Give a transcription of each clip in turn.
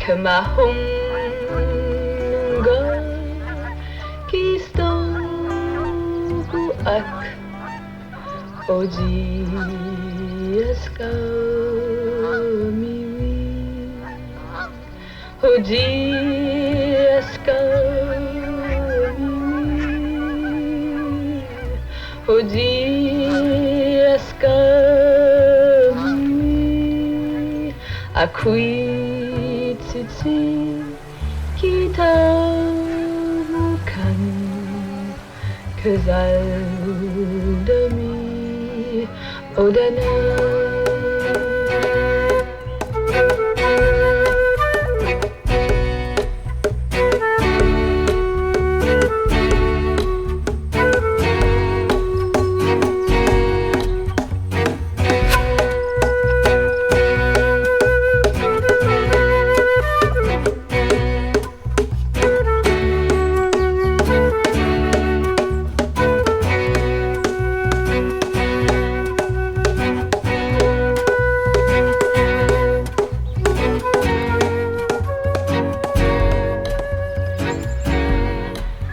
Kamahonga Kistobuak Oji Eskamiwi Oji Eskamiwi Oji Eskamiwi Akui Tsitsi Kitabukan Kazaldami Odanak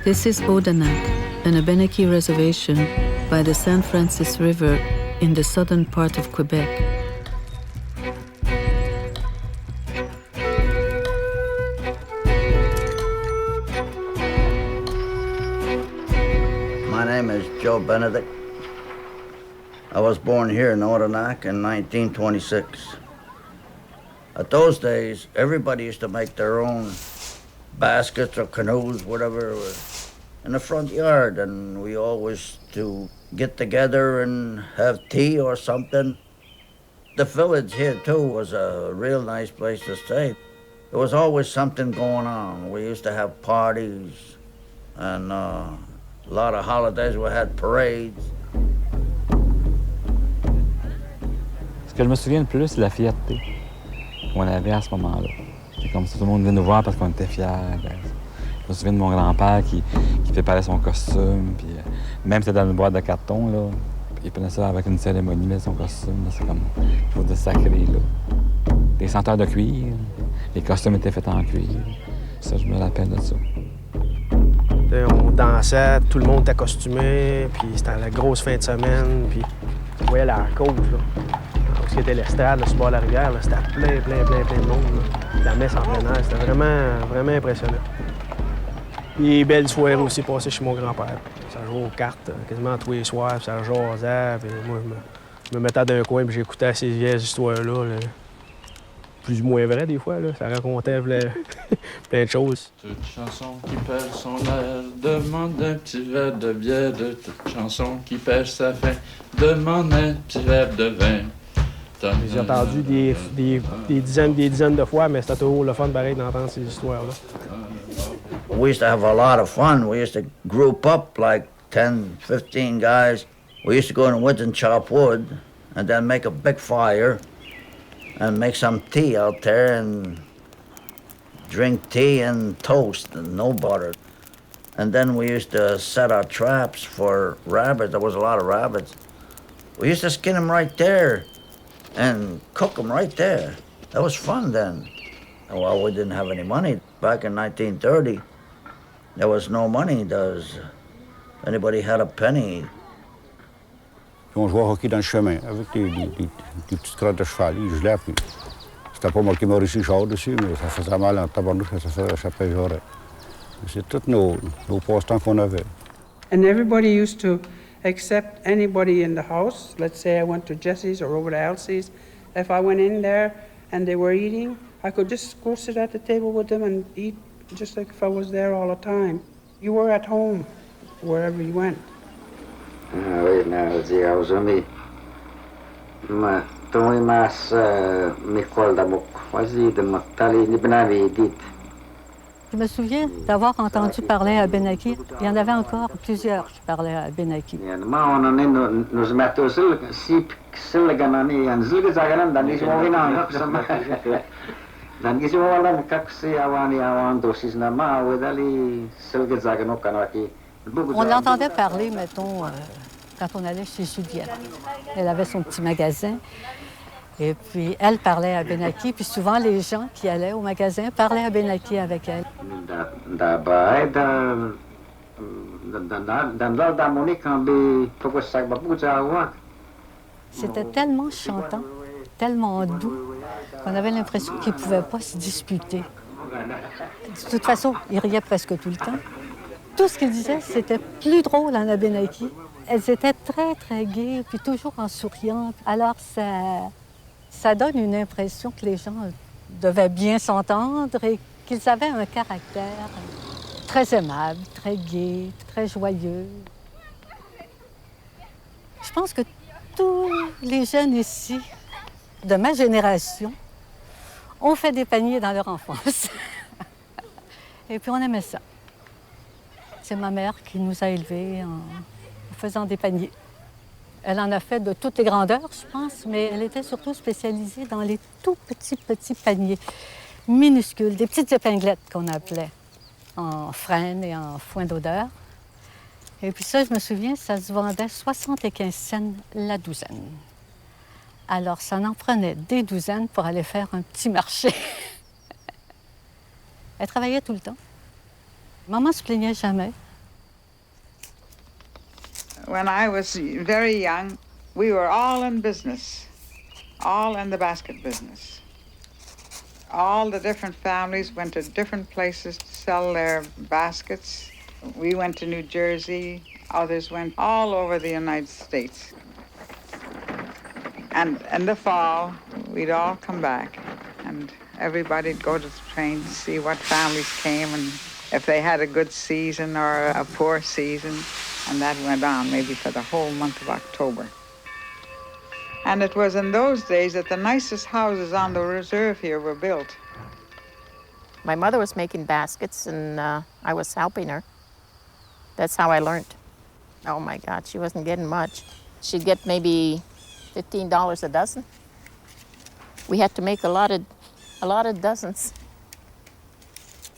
This is Odanak, an Abenaki reservation by the San Francisco River in the southern part of Quebec. My name is Joe Benedict. I was born here in Odanak in 1926. At those days, everybody used to make their own baskets or canoes, whatever, in the front yard, and we always to get together and have tea or something. The village here too was a real nice place to stay. There was always something going on. We used to have parties and a lot of holidays. We had parades. Ce que je me souviens le plus, c'est la fierté qu'on avait à ce moment-là. C'est comme si tout le monde venait nous voir parce qu'on était fiers. Je me souviens de mon grand-père qui préparait son costume, puis même si c'était dans une boîte de carton, là, il prenait ça avec une cérémonie, là, son costume, là, c'est comme quelque chose de sacré, là. Les senteurs de cuir, les costumes étaient faits en cuir. Ça, je me rappelle de ça. On dansait, tout le monde était costumé, puis c'était la grosse fin de semaine, puis tu voyais la côte, là. Ce qui était l'estrade, sur le bord de la rivière, là, c'était plein de monde, là. La messe en plein air, c'était vraiment impressionnant. Puis belle soirée aussi passée chez mon grand-père. Ça jouait aux cartes quasiment tous les soirs, puis ça jasait, puis moi je me mettais dans un coin puis j'écoutais ces vieilles histoires-là, là. Plus ou moins vraies des fois, là. Ça racontait plein de choses. Toute chanson qui perd son air demande un petit verre de bière. De toute chanson qui perd sa faim demande un petit verre de vin. J'ai entendu des dizaines de fois, mais c'était toujours le fun pareil d'entendre ces histoires-là. We used to have a lot of fun. We used to group up like 10, 15 guys. We used to go in the woods and chop wood and then make a big fire and make some tea out there and drink tea and toast and no butter. And then we used to set our traps for rabbits. There was a lot of rabbits. We used to skin them right there and cook them right there. That was fun then. Well, we didn't have any money. Back in 1930, there was no money. Anybody had a penny. On jouait au hockey dans le chemin avec des petites crottes de cheval. Ils gelaient, puis c'était pas moi qui m'aurais réussi chaud dessus, mais ça faisait mal en tabarnouche, ça péjorait. C'est tous nos passe-temps qu'on avait. And everybody used to accept anybody in the house. Let's say I went to Jesse's or over to Elsie's. If I went in there and they were eating, I could just go sit at the table with them and eat just like if I was there all the time. You were at home wherever you went. Oui, I was only Tumi mas Mikol Damok. Wazi de Maktali Nibnavi dit. Je me souviens d'avoir entendu parler à Abenaki. Il y en avait encore plusieurs qui parlaient à Abenaki. On l'entendait parler, mettons, quand on allait chez Juliette. Elle avait son petit magasin. Et puis, elle parlait Abenaki, puis souvent, les gens qui allaient au magasin parlaient Abenaki avec elle. C'était tellement chantant, tellement doux, qu'on avait l'impression qu'ils ne pouvaient pas se disputer. De toute façon, ils riaient presque tout le temps. Tout ce qu'ils disaient, c'était plus drôle en Abenaki. Elles étaient très, très gaies, puis toujours en souriant. Alors, ça donne une impression que les gens devaient bien s'entendre et qu'ils avaient un caractère très aimable, très gai, très joyeux. Je pense que tous les jeunes ici, de ma génération, ont fait des paniers dans leur enfance. Et puis on aimait ça. C'est ma mère qui nous a élevés en faisant des paniers. Elle en a fait de toutes les grandeurs, je pense, mais elle était surtout spécialisée dans les tout petits paniers minuscules, des petites épinglettes qu'on appelait, en frêne et en foin d'odeur. Et puis ça, je me souviens, ça se vendait 75 cents la douzaine. Alors, ça en prenait des douzaines pour aller faire un petit marché. Elle travaillait tout le temps. Maman se plaignait jamais. When I was very young, we were all in business, all in the basket business. All the different families went to different places to sell their baskets. We went to New Jersey, others went all over the United States. And in the fall, we'd all come back, and everybody'd go to the train to see what families came and if they had a good season or a poor season. And that went on maybe for the whole month of October. And it was in those days that the nicest houses on the reserve here were built. My mother was making baskets, and I was helping her. That's how I learned. Oh my God, she wasn't getting much. She'd get maybe $15 a dozen. We had to make a lot of dozens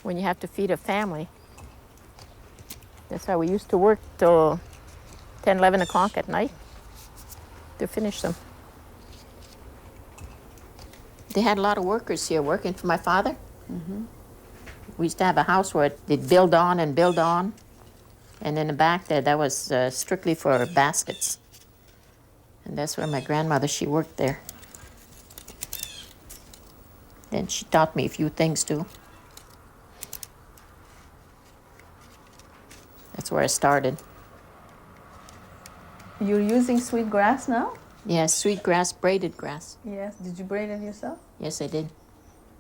when you have to feed a family. That's how we used to work till 10, 11 o'clock at night to finish them. They had a lot of workers here working for my father. Mm-hmm. We used to have a house where they'd build on and build on. And in the back there, that was strictly for baskets. And that's where my grandmother, she worked there. And she taught me a few things too. That's where I started. You're using sweet grass now? Yes, sweet grass, braided grass. Yes. Did you braid it yourself? Yes, I did.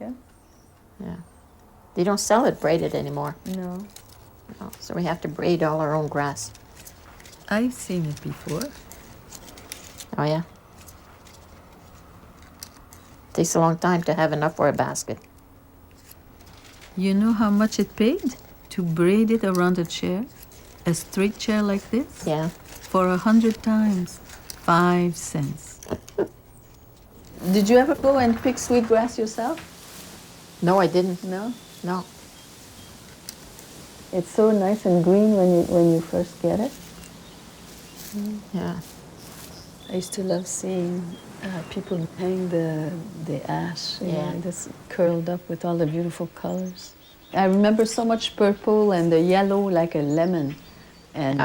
Yeah? Yeah. They don't sell it braided anymore. No. No. So we have to braid all our own grass. I've seen it before. Oh, yeah? Takes a long time to have enough for a basket. You know how much it paid to braid it around a chair? A straight chair like this? Yeah. For 100 times, 5 cents. Did you ever go and pick sweet grass yourself? No, I didn't. No? No. It's so nice and green when you first get it. Yeah. I used to love seeing people hang the ash, that's curled up with all the beautiful colors. I remember so much purple and the yellow like a lemon, and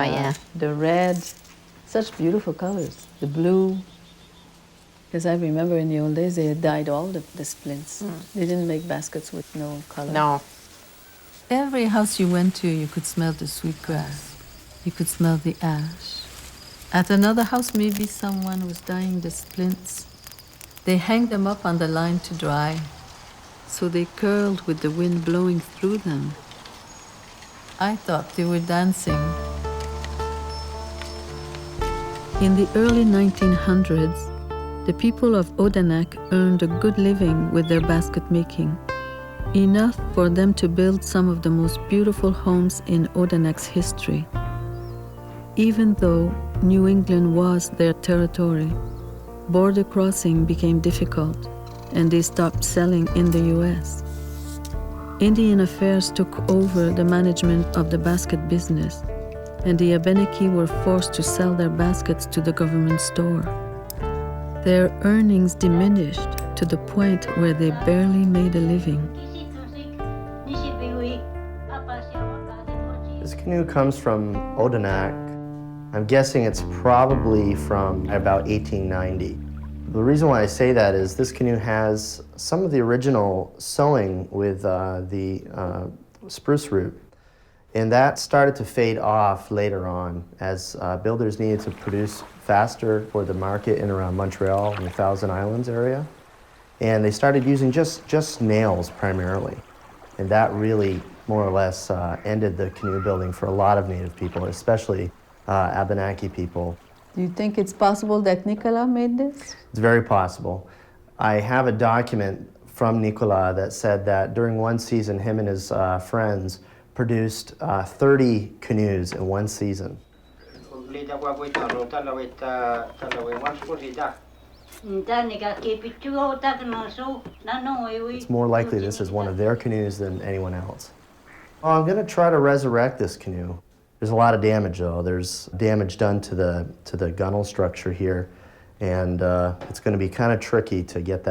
the red, such beautiful colors. The blue, because I remember in the old days they had dyed all the splints. They didn't make baskets with no color. No. Every house you went to, you could smell the sweet grass. You could smell the ash. At another house, maybe someone was dyeing the splints. They hang them up on the line to dry, so they curled with the wind blowing through them. I thought they were dancing. In the early 1900s, the people of Odanak earned a good living with their basket making, enough for them to build some of the most beautiful homes in Odanak's history. Even though New England was their territory, border crossing became difficult, and they stopped selling in the U.S. Indian Affairs took over the management of the basket business, and the Abenaki were forced to sell their baskets to the government store. Their earnings diminished to the point where they barely made a living. This canoe comes from Odanak. I'm guessing it's probably from about 1890. The reason why I say that is this canoe has some of the original sewing with the spruce root. And that started to fade off later on as builders needed to produce faster for the market in around Montreal and the Thousand Islands area. And they started using just nails primarily. And that really more or less ended the canoe building for a lot of Native people, especially Abenaki people. Do you think it's possible that Nicolas made this? It's very possible. I have a document from Nicolas that said that during one season, him and his friends produced 30 canoes in one season. It's more likely this is one of their canoes than anyone else. Well, I'm going to try to resurrect this canoe. There's a lot of damage, though. There's damage done to the gunnel structure here, and it's going to be kind of tricky to get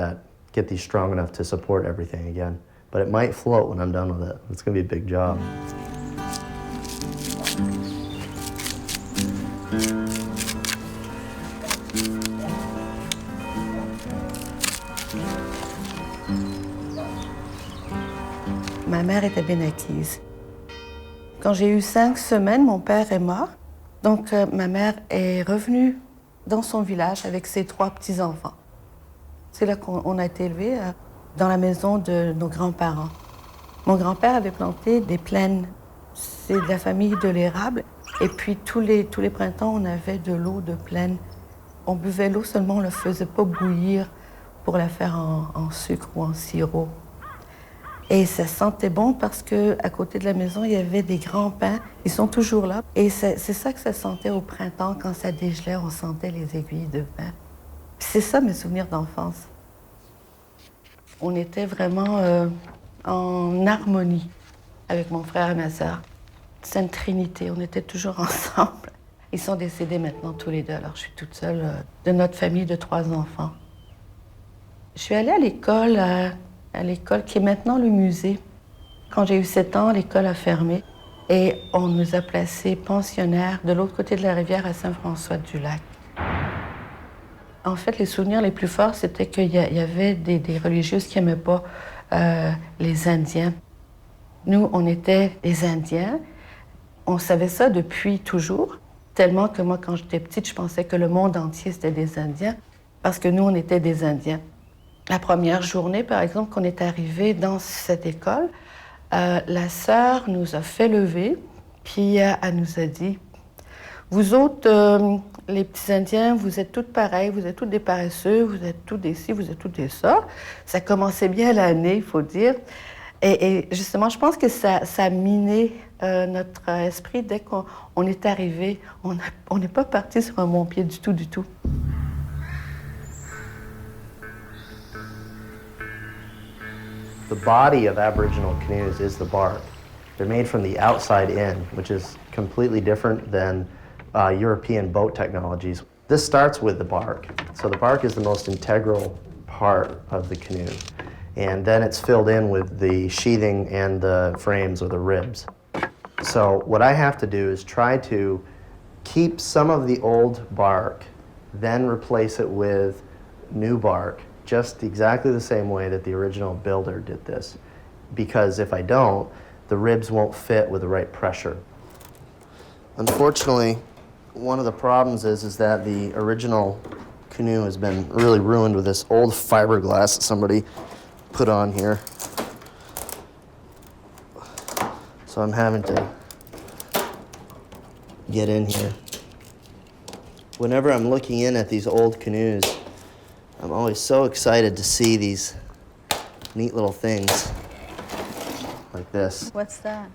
these strong enough to support everything again. But it might float when I'm done with it. It's going to be a big job. Ma mère est Abenakise. Quand j'ai eu 5 semaines, mon père est mort. Donc ma mère est revenue dans son village avec ses 3 petits-enfants. C'est là qu'on a été élevés, dans la maison de nos grands-parents. Mon grand-père avait planté des plaines. C'est de la famille de l'érable. Et puis tous les printemps, on avait de l'eau de plaine. On buvait l'eau seulement, on ne la faisait pas bouillir pour la faire en sucre ou en sirop. Et ça sentait bon parce qu'à côté de la maison, il y avait des grands pins. Ils sont toujours là. Et c'est ça que ça sentait au printemps. Quand ça dégelait, on sentait les aiguilles de pin. C'est ça mes souvenirs d'enfance. On était vraiment en harmonie avec mon frère et ma sœur. C'est une trinité, on était toujours ensemble. Ils sont décédés maintenant tous les deux, alors je suis toute seule de notre famille de 3 enfants. Je suis allée à l'école qui est maintenant le musée. Quand j'ai eu 7 ans, l'école a fermé et on nous a placés pensionnaires de l'autre côté de la rivière à Saint-François-du-Lac. En fait, les souvenirs les plus forts, c'était qu'il y avait des religieuses qui n'aimaient pas les Indiens. Nous, on était des Indiens. On savait ça depuis toujours, tellement que moi, quand j'étais petite, je pensais que le monde entier, c'était des Indiens, parce que nous, on était des Indiens. La première journée, par exemple, qu'on est arrivé dans cette école, la sœur nous a fait lever, puis elle nous a dit « Vous autres, les petits Indiens, vous êtes toutes pareilles, vous êtes toutes des paresseux, vous êtes toutes des ci, vous êtes toutes des ça. » Ça commençait bien l'année, il faut dire. Et justement, je pense que ça a miné notre esprit dès qu'on est arrivé. On n'est pas parti sur un bon pied du tout, du tout. The body of Aboriginal canoes is the bark. They're made from the outside in, which is completely different than European boat technologies. This starts with the bark. So the bark is the most integral part of the canoe. And then it's filled in with the sheathing and the frames or the ribs. So what I have to do is try to keep some of the old bark, then replace it with new bark, just exactly the same way that the original builder did this. Because if I don't, the ribs won't fit with the right pressure. Unfortunately, one of the problems is that the original canoe has been really ruined with this old fiberglass that somebody put on here. So I'm having to get in here. Whenever I'm looking in at these old canoes, I'm always so excited to see these neat little things like this. What's that?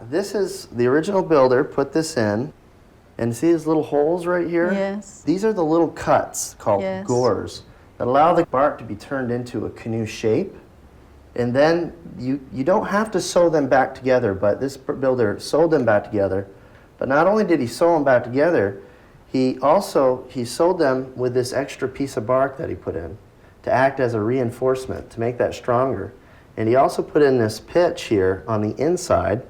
This is the original builder put this in. And see these little holes right here? Yes. These are the little cuts called Yes. gores that allow the bark to be turned into a canoe shape. And then you don't have to sew them back together, but this builder sewed them back together. But not only did he sew them back together, He sold them with this extra piece of bark that he put in to act as a reinforcement, to make that stronger. And he also put in this pitch here on the inside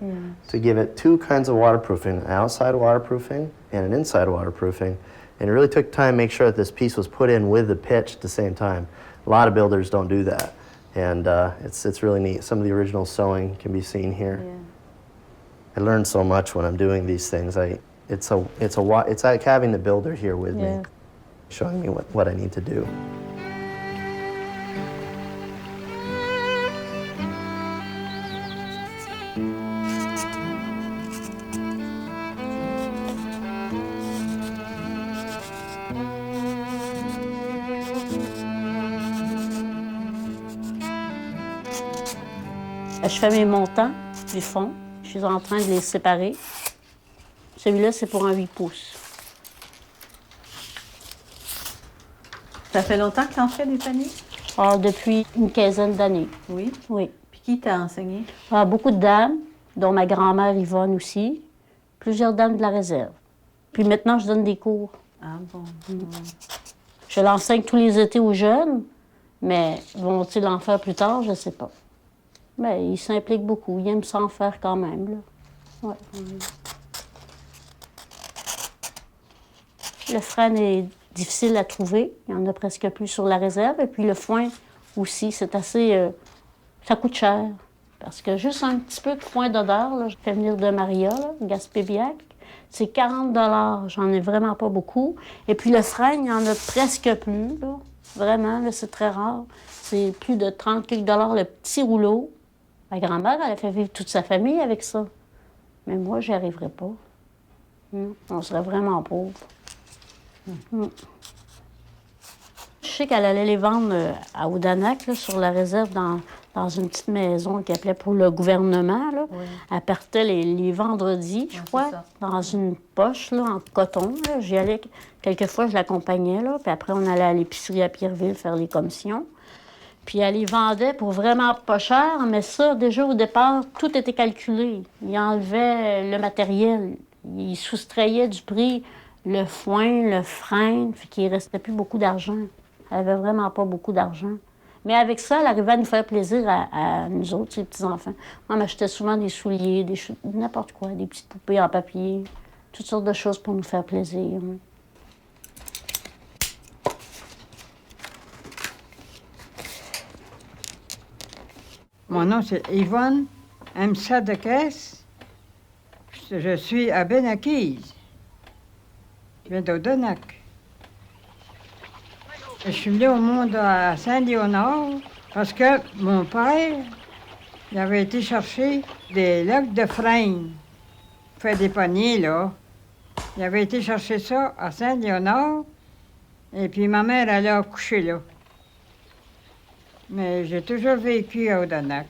to give it two kinds of waterproofing, an outside waterproofing and an inside waterproofing. And it really took time to make sure that this piece was put in with the pitch at the same time. A lot of builders don't do that. And it's really neat. Some of the original sewing can be seen here. Yeah. I learn so much when I'm doing these things. It's like having the builder here with me, showing me what I need to do. Je fais mes montants du fond. Je suis en train de les séparer. Celui-là, c'est pour un 8 pouces. Ça fait longtemps que tu en fais des paniers? Depuis une quinzaine d'années. Oui? Oui. Puis qui t'a enseigné? Beaucoup de dames, dont ma grand-mère Yvonne aussi. Plusieurs dames de la réserve. Puis maintenant, je donne des cours. Ah bon? Je l'enseigne tous les étés aux jeunes, mais vont-ils en faire plus tard? Je ne sais pas. Mais ils s'impliquent beaucoup. Ils aiment s'en faire quand même, là. Ouais. Le frêne est difficile à trouver. Il n'y en a presque plus sur la réserve. Et puis le foin aussi, c'est assez... ça coûte cher. Parce que juste un petit peu de foin d'odeur, là, je fais venir de Maria, là, Gaspébiac, c'est 40 $. J'en ai vraiment pas beaucoup. Et puis le frêne, il n'y en a presque plus, là. Vraiment, là, c'est très rare. C'est plus de 30 quelques $ le petit rouleau. Ma grand-mère, elle a fait vivre toute sa famille avec ça. Mais moi, j'y arriverais pas. On serait vraiment pauvres. Je sais qu'elle allait les vendre à Odanak, là, sur la réserve, dans une petite maison qu'elle appelait pour le gouvernement. Là. Oui. Elle partait les vendredis, je crois, dans une poche là, en coton. Là. J'y allais, quelquefois, je l'accompagnais, là, puis après, on allait à l'épicerie à Pierreville faire les commissions. Puis elle les vendait pour vraiment pas cher, mais ça, déjà au départ, tout était calculé. Il enlevait le matériel, il soustrayait du prix le foin, le frein, fait qu'il ne restait plus beaucoup d'argent. Elle avait vraiment pas beaucoup d'argent. Mais avec ça, elle arrivait à nous faire plaisir à nous autres, les petits-enfants. Moi, elle m'achetait souvent des souliers, n'importe quoi, des petites poupées en papier, toutes sortes de choses pour nous faire plaisir. Mon nom, c'est Yvonne M'Sadoques. Je suis Abenaki. Je viens d'Odanak. Je suis venue au monde à Saint-Léonard parce que mon père il avait été chercher des loques de frein. Il fait des paniers, là. Il avait été chercher ça à Saint-Léonard. Et puis ma mère allait accoucher là. Mais j'ai toujours vécu à Odanak.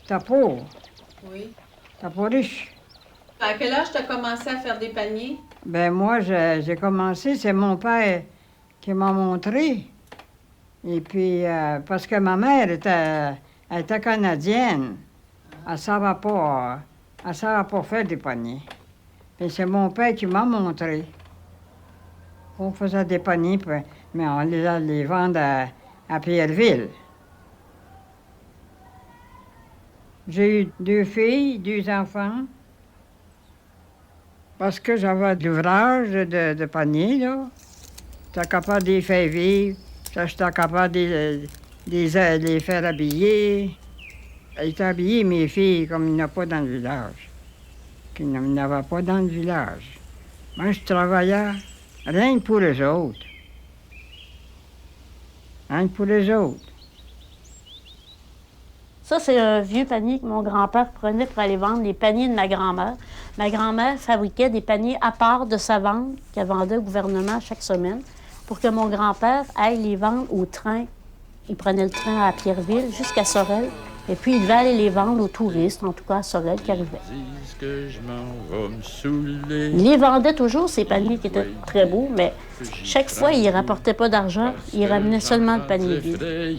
T'as pauvre. Oui. T'as pas riche. À quel âge t'as commencé à faire des paniers? Ben moi, j'ai commencé, c'est mon père qui m'a montré. Et puis, parce que ma mère était canadienne, elle ne savait pas faire des paniers. Et c'est mon père qui m'a montré. On faisait des paniers, mais on les vendait à Pierreville. J'ai eu 2 filles, 2 enfants. Parce que j'avais de l'ouvrage de paniers, là. J'étais capable de les faire vivre. J'étais capable de les faire habiller. Ils étaient habillés, mes filles, comme il n'y en a pas dans le village. Il n'y en avait pas dans le village. Moi, je travaillais rien que pour les autres. Rien que pour les autres. Ça, c'est un vieux panier que mon grand-père prenait pour aller vendre les paniers de ma grand-mère. Ma grand-mère fabriquait des paniers à part de sa vente qu'elle vendait au gouvernement chaque semaine pour que mon grand-père aille les vendre au train. Il prenait le train à Pierreville jusqu'à Sorel. Et puis, il devait aller les vendre aux touristes, en tout cas à Sorel, qui arrivaient. Il les vendait toujours, ces paniers qui étaient très beaux, mais chaque fois, il ne rapportait pas d'argent. Il ramenait seulement le panier vide.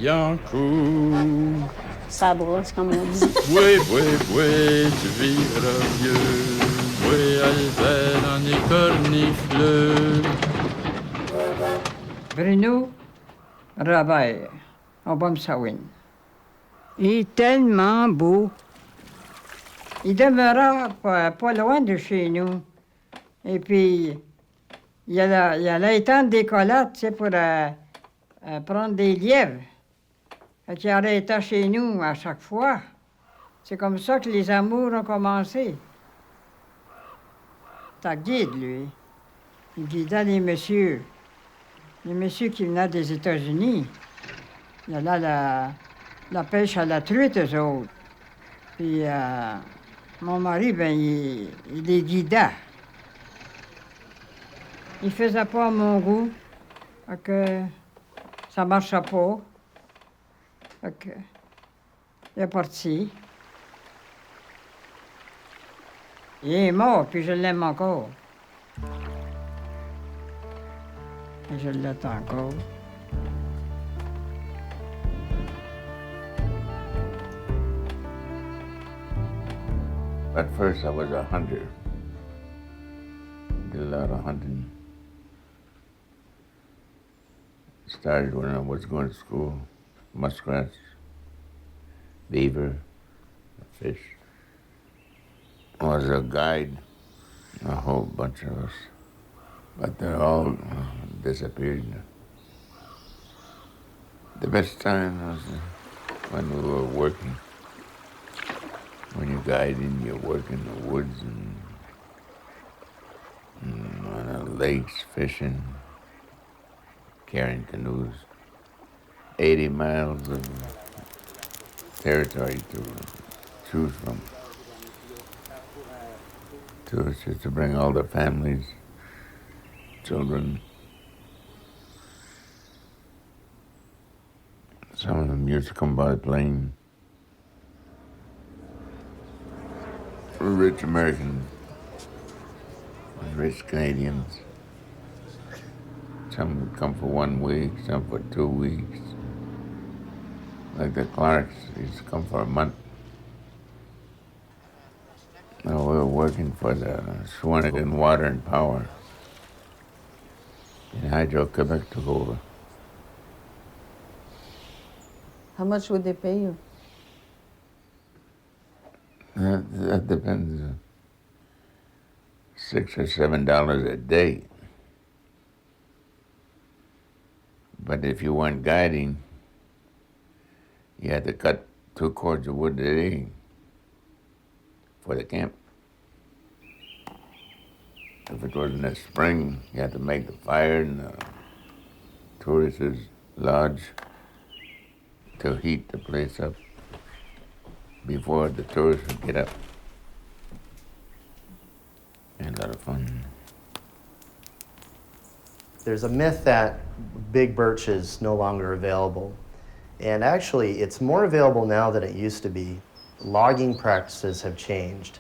Ça brosse, comme on dit. Oui, oui, oui, tu vivras mieux. Oui, à l'hiver dans les cornifleux. Bruno Robert, Obomsawin. Il est tellement beau. Il demeura pas loin de chez nous. Et puis, il allait étendre des collades, tu sais, pour prendre des lièvres. Fait qu'il arrêtait chez nous à chaque fois. C'est comme ça que les amours ont commencé. C'est un guide, lui. Il guidait les messieurs qui venaient des États-Unis. Il y allait la pêche à la truite, eux autres. Puis mon mari, ben, il les guidait. Il faisait pas à mon goût. Fait que ça marchait pas. Fait que il est parti. Il est mort, puis je l'aime encore. Et je l'attends encore. At first, I was a hunter. Did a lot of hunting. Started when I was going to school. Muskrats, beaver, fish. I was a guide, a whole bunch of us. But they're all disappeared. The best time was when we were working. When you're guiding, you work in the woods and on the lakes, fishing, carrying canoes. 80 miles of territory to choose from. To bring all the families, children. Some of them used to come by plane. Rich Americans, rich Canadians. Some would come for 1 week, some for 2 weeks. Like the Clarks used to come for a month. No, we were working for the Shawinigan Water and Power. And Hydro-Quebec took over. How much would they pay you? That depends. $6 or $7 a day. But if you weren't guiding, you had to cut 2 cords of wood a day for the camp. If it was in the spring, you had to make the fire in the tourists' lodge to heat the place up before the tourists would get up. And a lot of fun. There's a myth that big birch is no longer available. And actually, it's more available now than it used to be. Logging practices have changed.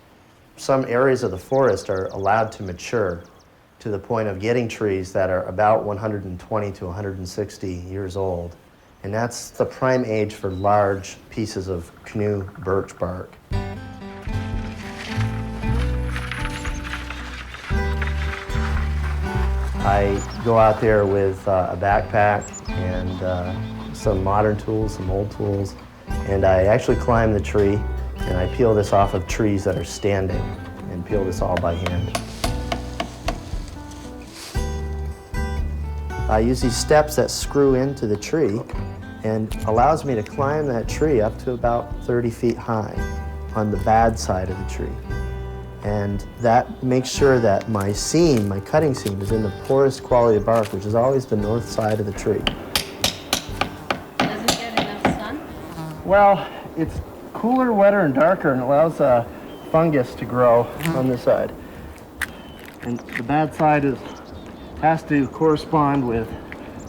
Some areas of the forest are allowed to mature to the point of getting trees that are about 120 to 160 years old. And that's the prime age for large pieces of canoe birch bark. I go out there with a backpack and some modern tools, some old tools, and I actually climb the tree and I peel this off of trees that are standing and peel this all by hand. I use these steps that screw into the tree and allows me to climb that tree up to about 30 feet high on the bad side of the tree. And that makes sure that my seam, my cutting seam, is in the poorest quality of bark, which is always the north side of the tree. Does it get enough sun? Well, it's cooler, wetter, and darker, and allows fungus to grow on this side. And the bad side has to correspond with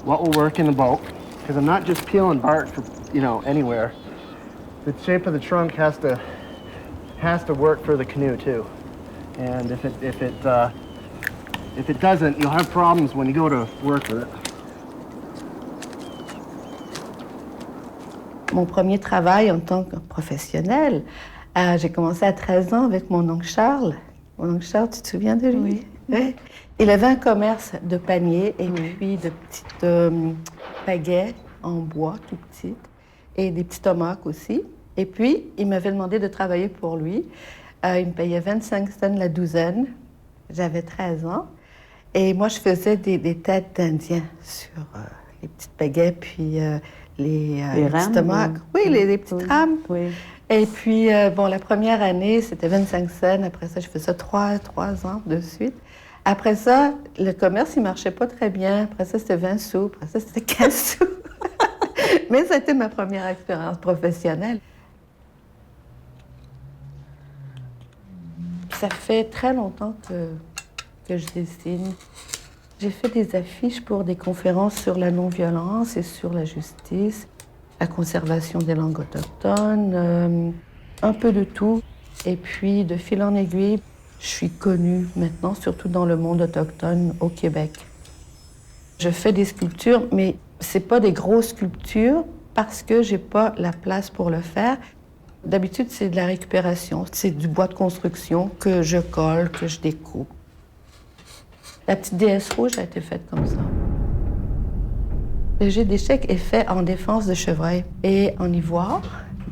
what will work in the boat, because I'm not just peeling bark for, anywhere. The shape of the trunk has to work for the canoe too. And if it doesn't, you'll have problems when you go to work with it. Mon premier travail en tant que professionnel, j'ai commencé à 13 ans avec mon oncle Charles. Mon oncle Charles, tu te souviens de lui? Oui. Il avait un commerce de paniers et puis de petites pagaies en bois, tout petites, et des petits tomates aussi. Et puis, il m'avait demandé de travailler pour lui. Il me payait 25 cents la douzaine. J'avais 13 ans. Et moi, je faisais des têtes d'Indiens sur les petites pagaies, puis les petits tomates. Oui, les petites rames. Oui. Et puis, bon, la première année, c'était 25 cents. Après ça, je faisais ça 3 ans de suite. Après ça, le commerce, il marchait pas très bien. Après ça, c'était 20 sous. Après ça, c'était 15 sous. Mais ça a été ma première expérience professionnelle. Ça fait très longtemps que je dessine. J'ai fait des affiches pour des conférences sur la non-violence et sur la justice, la conservation des langues autochtones, un peu de tout. Et puis, de fil en aiguille, je suis connue maintenant, surtout dans le monde autochtone au Québec. Je fais des sculptures, mais c'est pas des grosses sculptures parce que j'ai pas la place pour le faire. D'habitude, c'est de la récupération. C'est du bois de construction que je colle, que je découpe. La petite déesse rouge a été faite comme ça. Le jeu d'échecs est fait en défense de chevreuil et en ivoire,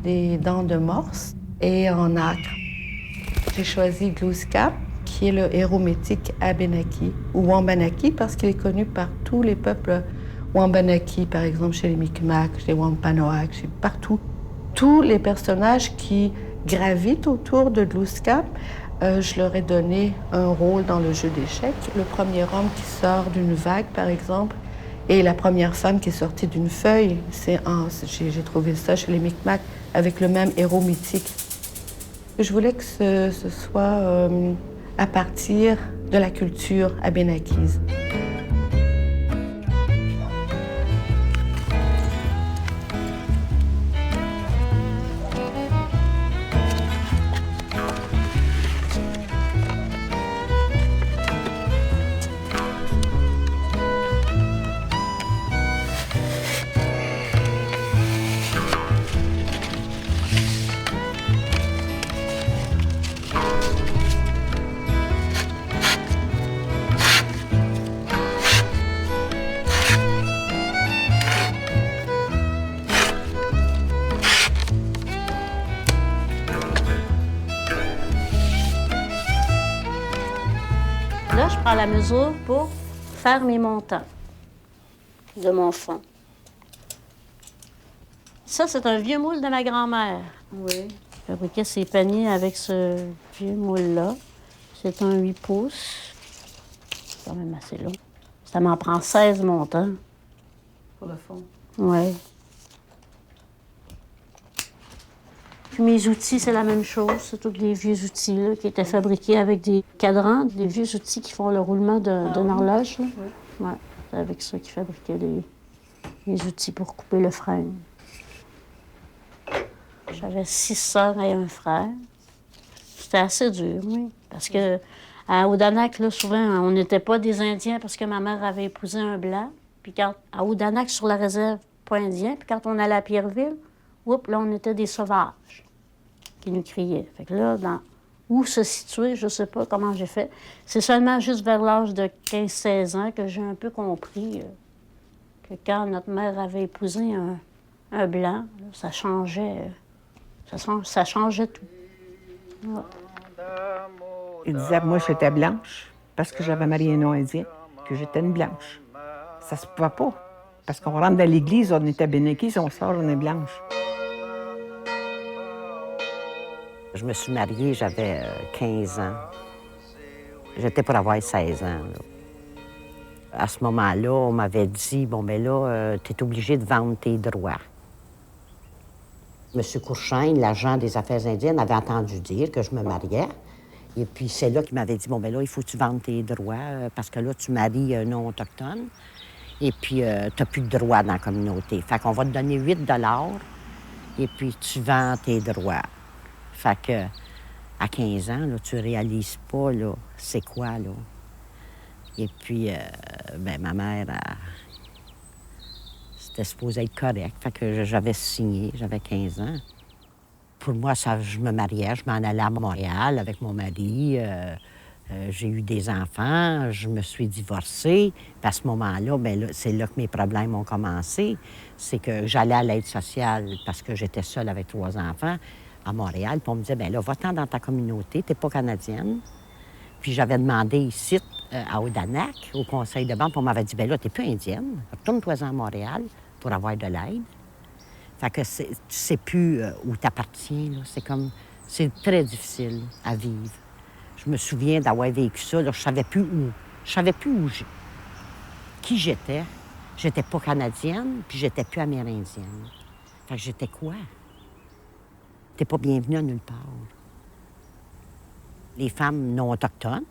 des dents de morse et en acre. J'ai choisi Glooskap, qui est le héros mythique Abenaki, ou Waban-Aki, parce qu'il est connu par tous les peuples Waban-Aki, par exemple chez les Micmacs, chez les Wampanoag, chez partout. Tous les personnages qui gravitent autour de Glooskap, je leur ai donné un rôle dans le jeu d'échecs. Le premier homme qui sort d'une vague, par exemple, et la première femme qui est sortie d'une feuille. J'ai trouvé ça chez les Micmacs, avec le même héros mythique. Je voulais que ce soit à partir de la culture abénakise. Là, je prends la mesure pour faire mes montants de mon fond. Ça, c'est un vieux moule de ma grand-mère. Oui. Je fabriquais ses paniers avec ce vieux moule-là. C'est un 8 pouces. C'est quand même assez long. Ça m'en prend 16 montants. Pour le fond. Oui. Puis mes outils, c'est la même chose. C'est tous des vieux outils là, qui étaient fabriqués avec des cadrans, des vieux outils qui font le roulement d'une horloge. Là. Oui. Ouais. C'est avec ça qu'ils fabriquaient les outils pour couper le frein. J'avais 6 sœurs et un frère. C'était assez dur, oui. Parce que à Odanak, là, souvent, on n'était pas des Indiens parce que ma mère avait épousé un Blanc. Puis à Odanak, sur la réserve, pas indien. Puis quand on allait à Pierreville, là, on était des sauvages qui nous criaient. Fait que là, où se situer, je ne sais pas comment j'ai fait. C'est seulement juste vers l'âge de 15-16 ans que j'ai un peu compris que quand notre mère avait épousé un Blanc, là, ça changeait. Ça changeait tout. Ouais. Il disait que moi, j'étais blanche parce que j'avais marié un non-indien, que j'étais une blanche. Ça se pouvait pas. Parce qu'on rentre dans l'église, on était Abenaki, si on sort, on est blanche. Je me suis mariée, j'avais 15 ans. J'étais pour avoir 16 ans. Là. À ce moment-là, on m'avait dit, bon, ben là, tu es obligé de vendre tes droits. M. Courchaine, l'agent des Affaires indiennes, avait entendu dire que je me mariais. Et puis c'est là qu'il m'avait dit, bon, ben là, il faut que tu vendes tes droits parce que là, tu maries un non-autochtone. Et puis, tu n'as plus de droits dans la communauté. Fait qu'on va te donner 8 $ et puis tu vends tes droits. Fait que, à 15 ans, là, tu réalises pas, là, c'est quoi, là. Et puis, ben, ma mère, c'était supposé être correct. Fait que j'avais signé, j'avais 15 ans. Pour moi, ça, je me mariais, je m'en allais à Montréal avec mon mari. J'ai eu des enfants, je me suis divorcée. Puis à ce moment-là, bien là, c'est là que mes problèmes ont commencé. C'est que j'allais à l'aide sociale parce que j'étais seule avec 3 enfants à Montréal. Puis on me disait, bien là, va-t'en dans ta communauté, t'es pas canadienne. Puis j'avais demandé ici, à Odanak, au conseil de banque, puis on m'avait dit, bien là, t'es plus indienne, retourne-toi-en à Montréal pour avoir de l'aide. Fait que tu sais plus où t'appartiens, là. C'est très difficile à vivre. Je me souviens d'avoir vécu ça, là, je savais plus où qui j'étais. J'étais pas canadienne, puis j'étais plus amérindienne. Fait que j'étais quoi? T'es pas bienvenue à nulle part. Les femmes non autochtones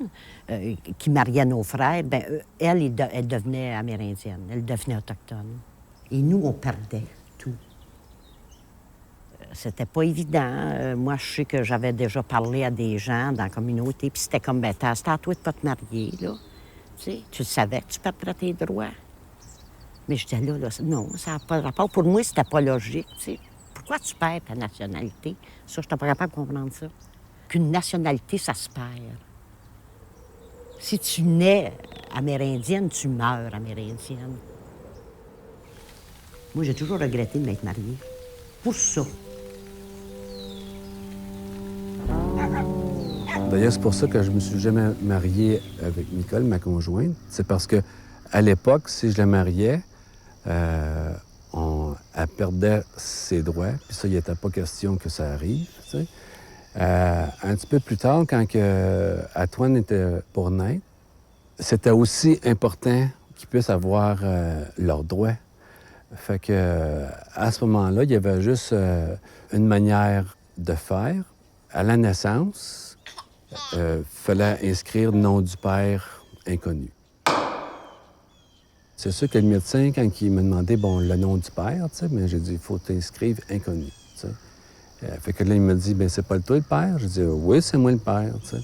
qui mariaient nos frères, bien, elles devenaient amérindiennes, elles devenaient autochtones. Et nous, on perdait tout. C'était pas évident. Moi, je sais que j'avais déjà parlé à des gens dans la communauté, puis c'était comme, ben, c'est à toi de pas te marier, là. Tu savais que tu perdrais tes droits. Mais j'étais là, non, ça n'a pas de rapport. Pour moi, c'était pas logique, tu sais. Pourquoi tu perds ta nationalité? Ça, je n'étais pas capable de comprendre ça. Qu'une nationalité, ça se perd. Si tu nais amérindienne, tu meurs amérindienne. Moi, j'ai toujours regretté de m'être mariée. Pour ça. D'ailleurs, c'est pour ça que je me suis jamais marié avec Nicole, ma conjointe. C'est parce que à l'époque, si je la mariais, elle perdait ses droits. Puis ça, il n'était pas question que ça arrive, tu sais. Un petit peu plus tard, quand Antoine était pour naître, c'était aussi important qu'ils puissent avoir leurs droits. Fait que à ce moment-là, il y avait juste une manière de faire. À la naissance, il fallait inscrire le nom du père inconnu. C'est sûr que le médecin, quand il m'a demandé le nom du père, tu sais, mais j'ai dit, il faut t'inscrire inconnu, tu sais. Fait que là, il m'a dit, bien, c'est pas toi le père? J'ai dit, oui, c'est moi le père, tu sais.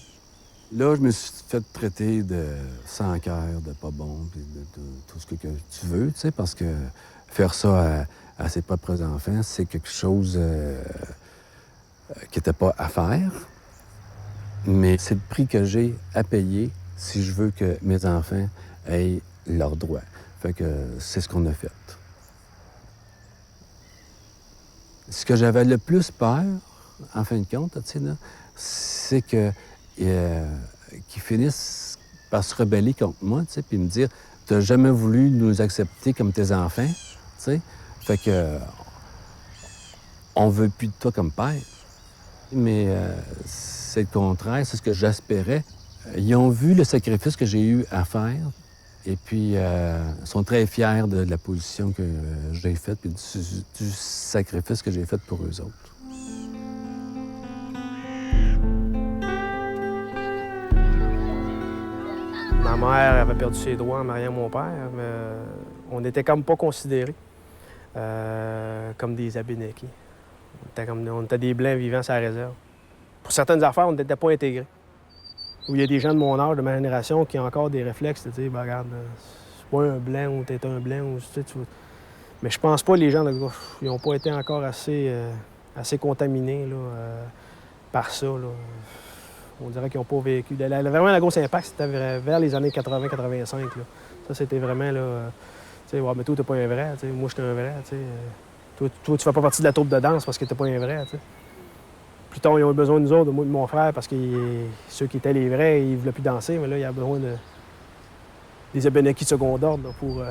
Là, je me suis fait traiter de sans cœur, de pas bon, puis de tout ce que tu veux, tu sais, parce que faire ça à ses propres enfants, c'est quelque chose qui n'était pas à faire. Mais c'est le prix que j'ai à payer si je veux que mes enfants aient leurs droits. Fait que c'est ce qu'on a fait. Ce que j'avais le plus peur, en fin de compte, tu sais, là, c'est qu'ils finissent par se rebeller contre moi, tu sais, puis me dire « T'as jamais voulu nous accepter comme tes enfants, tu sais. Fait que on veut plus de toi comme père. » Mais c'est le contraire, c'est ce que j'espérais. Ils ont vu le sacrifice que j'ai eu à faire, et puis ils sont très fiers de la position que j'ai faite et du sacrifice que j'ai fait pour eux autres. Ma mère avait perdu ses droits en mariant mon père, mais on n'était comme pas considérés comme des Abenaki. On était des Blancs vivants sur la réserve. Pour certaines affaires, on n'était pas intégrés. Où il y a des gens de mon âge, de ma génération, qui ont encore des réflexes de dire, ben, regarde, c'est pas un Blanc ou t'es un Blanc. Ou, tu sais, mais je pense pas que les gens, ils n'ont pas été encore assez contaminés là, par ça. Là. On dirait qu'ils n'ont pas vécu. Vraiment, la grosse impact, c'était vers les années 80-85. Ça, c'était vraiment, là, tu sais, ouais, mais toi, t'es pas un vrai. T'sais, moi, j'étais un vrai. Toi, tu fais pas partie de la troupe de danse parce que t'es pas un vrai. T'sais. Plus tard, ils ont eu besoin de nous autres, de moi et de mon frère, parce que ceux qui étaient les vrais, ils voulaient plus danser. Mais là, il y a besoin des Abenaki de second ordre là, pour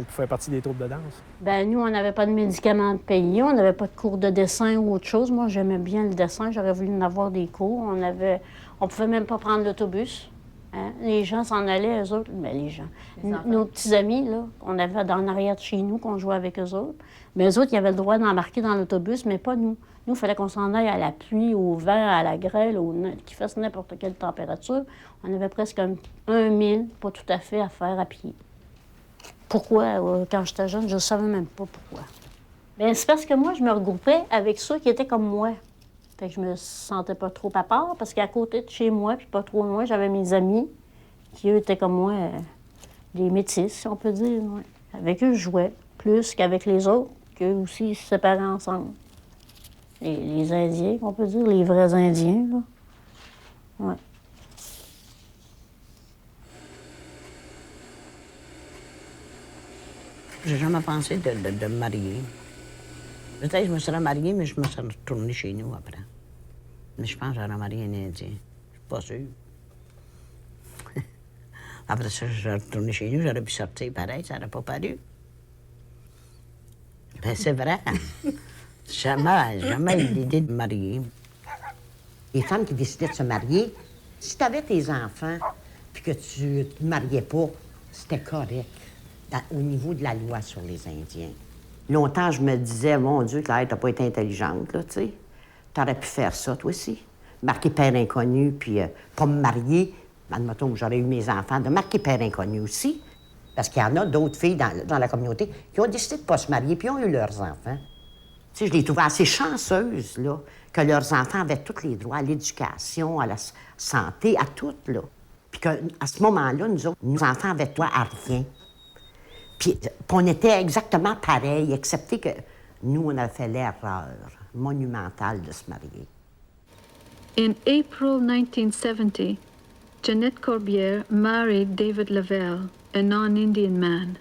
faire partie des troupes de danse. Bien, nous, on n'avait pas de médicaments de payer, on n'avait pas de cours de dessin ou autre chose. Moi, j'aimais bien le dessin, j'aurais voulu en avoir des cours. On pouvait même pas prendre l'autobus. Hein? Les gens s'en allaient, eux autres. Bien, les gens. Nos petits amis, là, qu'on avait dans l'arrière de chez nous, qu'on jouait avec eux autres. Mais eux autres, ils avaient le droit d'embarquer dans l'autobus, mais pas nous. Nous, il fallait qu'on s'en aille à la pluie, au vent, à la grêle, qu'il fasse n'importe quelle température. On avait presque 1000, pas tout à fait, à faire à pied. Pourquoi? Quand j'étais jeune, je ne savais même pas pourquoi. Bien, c'est parce que moi, je me regroupais avec ceux qui étaient comme moi. Fait que je me sentais pas trop à part, parce qu'à côté de chez moi, puis pas trop loin, j'avais mes amis qui, eux, étaient comme moi, des métis, si on peut dire. Ouais. Avec eux, je jouais plus qu'avec les autres, qu'eux aussi, ils se séparaient ensemble. Les Indiens, on peut dire, les vrais Indiens, là. Ouais. J'ai jamais pensé de me marier. Peut-être que je me serais mariée, mais je me serais retournée chez nous après. Mais je pense que j'aurais marié un Indien. Je suis pas sûre. Après ça, je serais retournée chez nous, j'aurais pu sortir pareil, ça n'aurait pas paru. Ben, c'est vrai. Jamais eu l'idée de me marier. Les femmes qui décidaient de se marier, si tu avais tes enfants puis que tu ne te mariais pas, c'était correct au niveau de la loi sur les Indiens. Longtemps, je me disais, mon Dieu, Claire, t'as pas été intelligente, là, tu sais. T'aurais pu faire ça, toi aussi. Marquer père inconnu, puis pas me marier. Admettons que j'aurais eu mes enfants, de marquer père inconnu aussi. Parce qu'il y en a d'autres filles dans la communauté qui ont décidé de ne pas se marier, puis ont eu leurs enfants. Tu sais, je les trouvais assez chanceuses, là, que leurs enfants avaient tous les droits à l'éducation, à la santé, à tout, là. Puis qu'à ce moment-là, nous autres, nos enfants avaient droit à rien. Puis on était exactement pareils, excepté que nous, on a fait l'erreur monumentale de se marier. In April 1970, Jeanette Corbière married David Lavelle, a non-Indian man.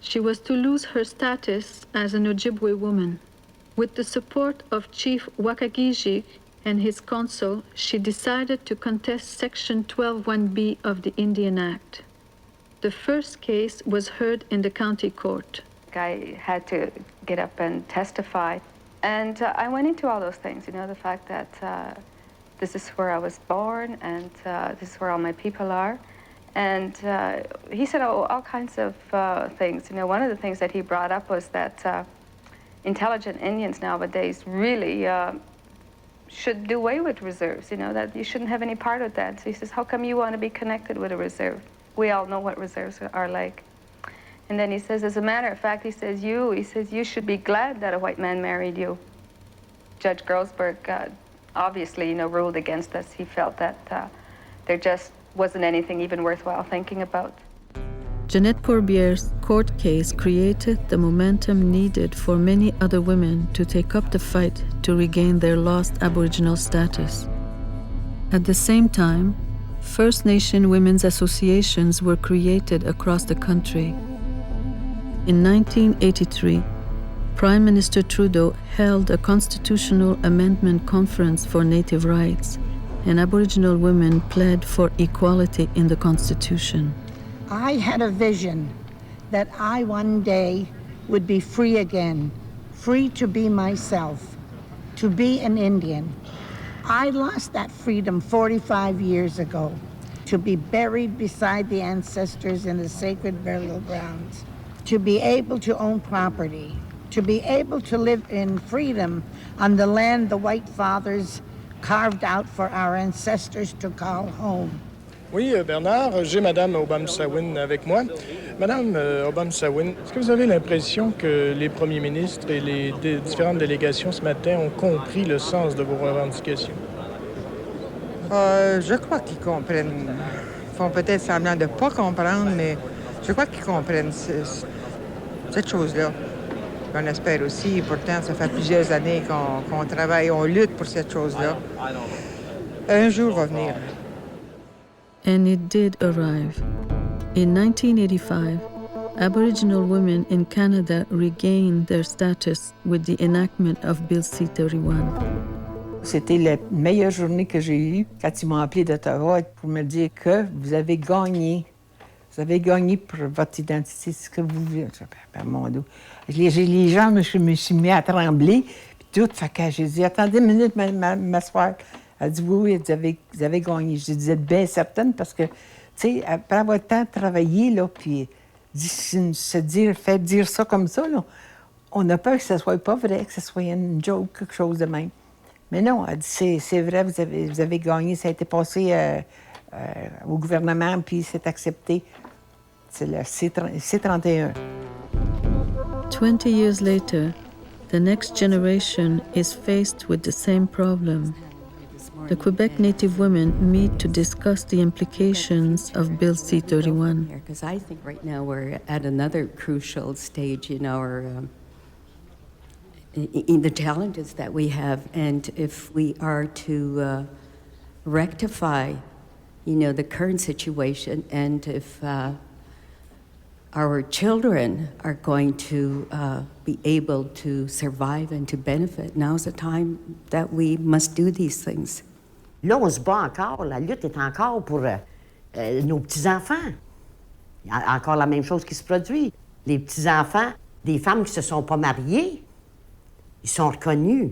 She was to lose her status as an Ojibwe woman. With the support of Chief Wakagijik and his consul, she decided to contest Section 12(1)B of the Indian Act. The first case was heard in the county court. I had to get up and testify. And I went into all those things, you know, the fact that this is where I was born and this is where all my people are. And he said all kinds of things. You know, one of the things that he brought up was that intelligent Indians nowadays really should do away with reserves, you know, that you shouldn't have any part of that. So he says, how come you want to be connected with a reserve? We all know what reserves are like. And then he says, as a matter of fact, he says, you should be glad that a white man married you. Judge Grossberg obviously, you know, ruled against us. He felt that there just wasn't anything even worthwhile thinking about. Jeanette Corbière's court case created the momentum needed for many other women to take up the fight to regain their lost Aboriginal status. At the same time, First Nation women's associations were created across the country. In 1983, Prime Minister Trudeau held a constitutional amendment conference for Native rights, and Aboriginal women pled for equality in the Constitution. I had a vision that I one day would be free again, free to be myself, to be an Indian. I lost that freedom 45 years ago, to be buried beside the ancestors in the sacred burial grounds, to be able to own property, to be able to live in freedom on the land the white fathers carved out for our ancestors to call home. Oui, Bernard, j'ai Madame Obomsawin avec moi. Madame Obomsawin, est-ce que vous avez l'impression que les premiers ministres et les différentes délégations ce matin ont compris le sens de vos revendications? Je crois qu'ils comprennent. Ils font peut-être semblant de ne pas comprendre, mais je crois qu'ils comprennent cette chose-là. On espère aussi, pourtant, ça fait plusieurs années qu'on travaille, on lutte pour cette chose-là. Un jour va venir. And it did arrive. In 1985, Aboriginal women in Canada regained their status with the enactment of Bill C-31. C'était la meilleure journée que j'ai eue quand ils m'ont appelé d'Ottawa pour me dire que vous avez gagné. Vous avez gagné pour votre identité, ce que vous voulez. Mon Dieu. Les gens, je me suis mis à trembler, puis tout. Fait que j'ai dit, attendez une minute, m'asseoir. Elle dit, oui, vous avez gagné. Je dis, vous êtes bien certaine parce que, tu sais, après avoir tant travaillé, là, puis faire dire ça comme ça, là, on a peur que ce soit pas vrai, que ce soit une joke, quelque chose de même. Mais non, elle dit, c'est vrai, vous avez gagné. Ça a été passé au gouvernement, puis c'est accepté. C'est le C-31. 20 years later, the next generation is faced with the same problem. The Quebec Native women meet to discuss the implications of Bill C-31. Because I think right now we're at another crucial stage in our in the challenges that we have, and if we are to rectify, you know, the current situation, and if our children are going to be able to survive and to benefit. Now's the time that we must do these things. Là, on se bat encore. La lutte est encore pour nos petits-enfants. Il y a encore la même chose qui se produit. Les petits-enfants des femmes qui ne se sont pas mariées, ils sont reconnus.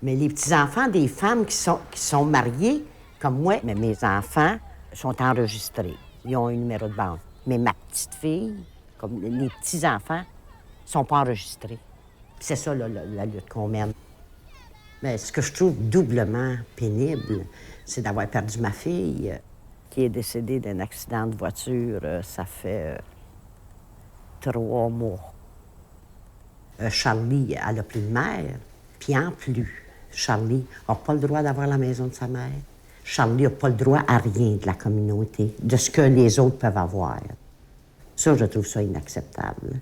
Mais les petits-enfants des femmes qui sont mariées, comme moi, mais mes enfants sont enregistrés. Ils ont un numéro de base. Mais ma petite fille, comme les petits-enfants, ne sont pas enregistrés. C'est ça, la lutte qu'on mène. Mais ce que je trouve doublement pénible, c'est d'avoir perdu ma fille, qui est décédée d'un accident de voiture, ça fait 3 mois. Charlie, elle n'a plus de mère, puis en plus, Charlie n'a pas le droit d'avoir la maison de sa mère. Charlie n'a pas le droit à rien de la communauté, de ce que les autres peuvent avoir. Ça, je trouve ça inacceptable.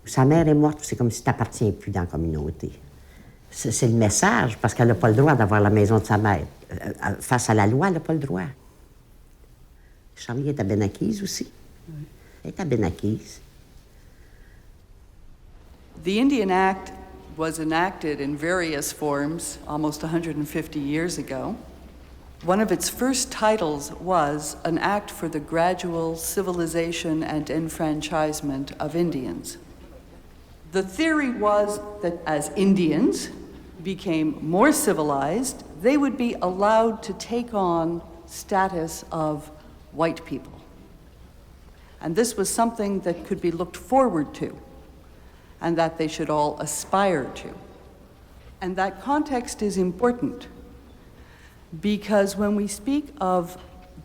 Sa mère est morte, c'est comme si tu n'appartiens plus dans la communauté. C'est le message, parce qu'elle n'a pas le droit d'avoir la maison de sa mère. Face à la loi, elle n'a pas le droit. Charlie est Abenaki aussi. Elle est Abenaki. The Indian Act was enacted in various forms almost 150 years ago. One of its first titles was An Act for the Gradual Civilization and Enfranchisement of Indians. The theory was that as Indians became more civilized, they would be allowed to take on status of white people. And this was something that could be looked forward to, and that they should all aspire to. And that context is important, because when we speak of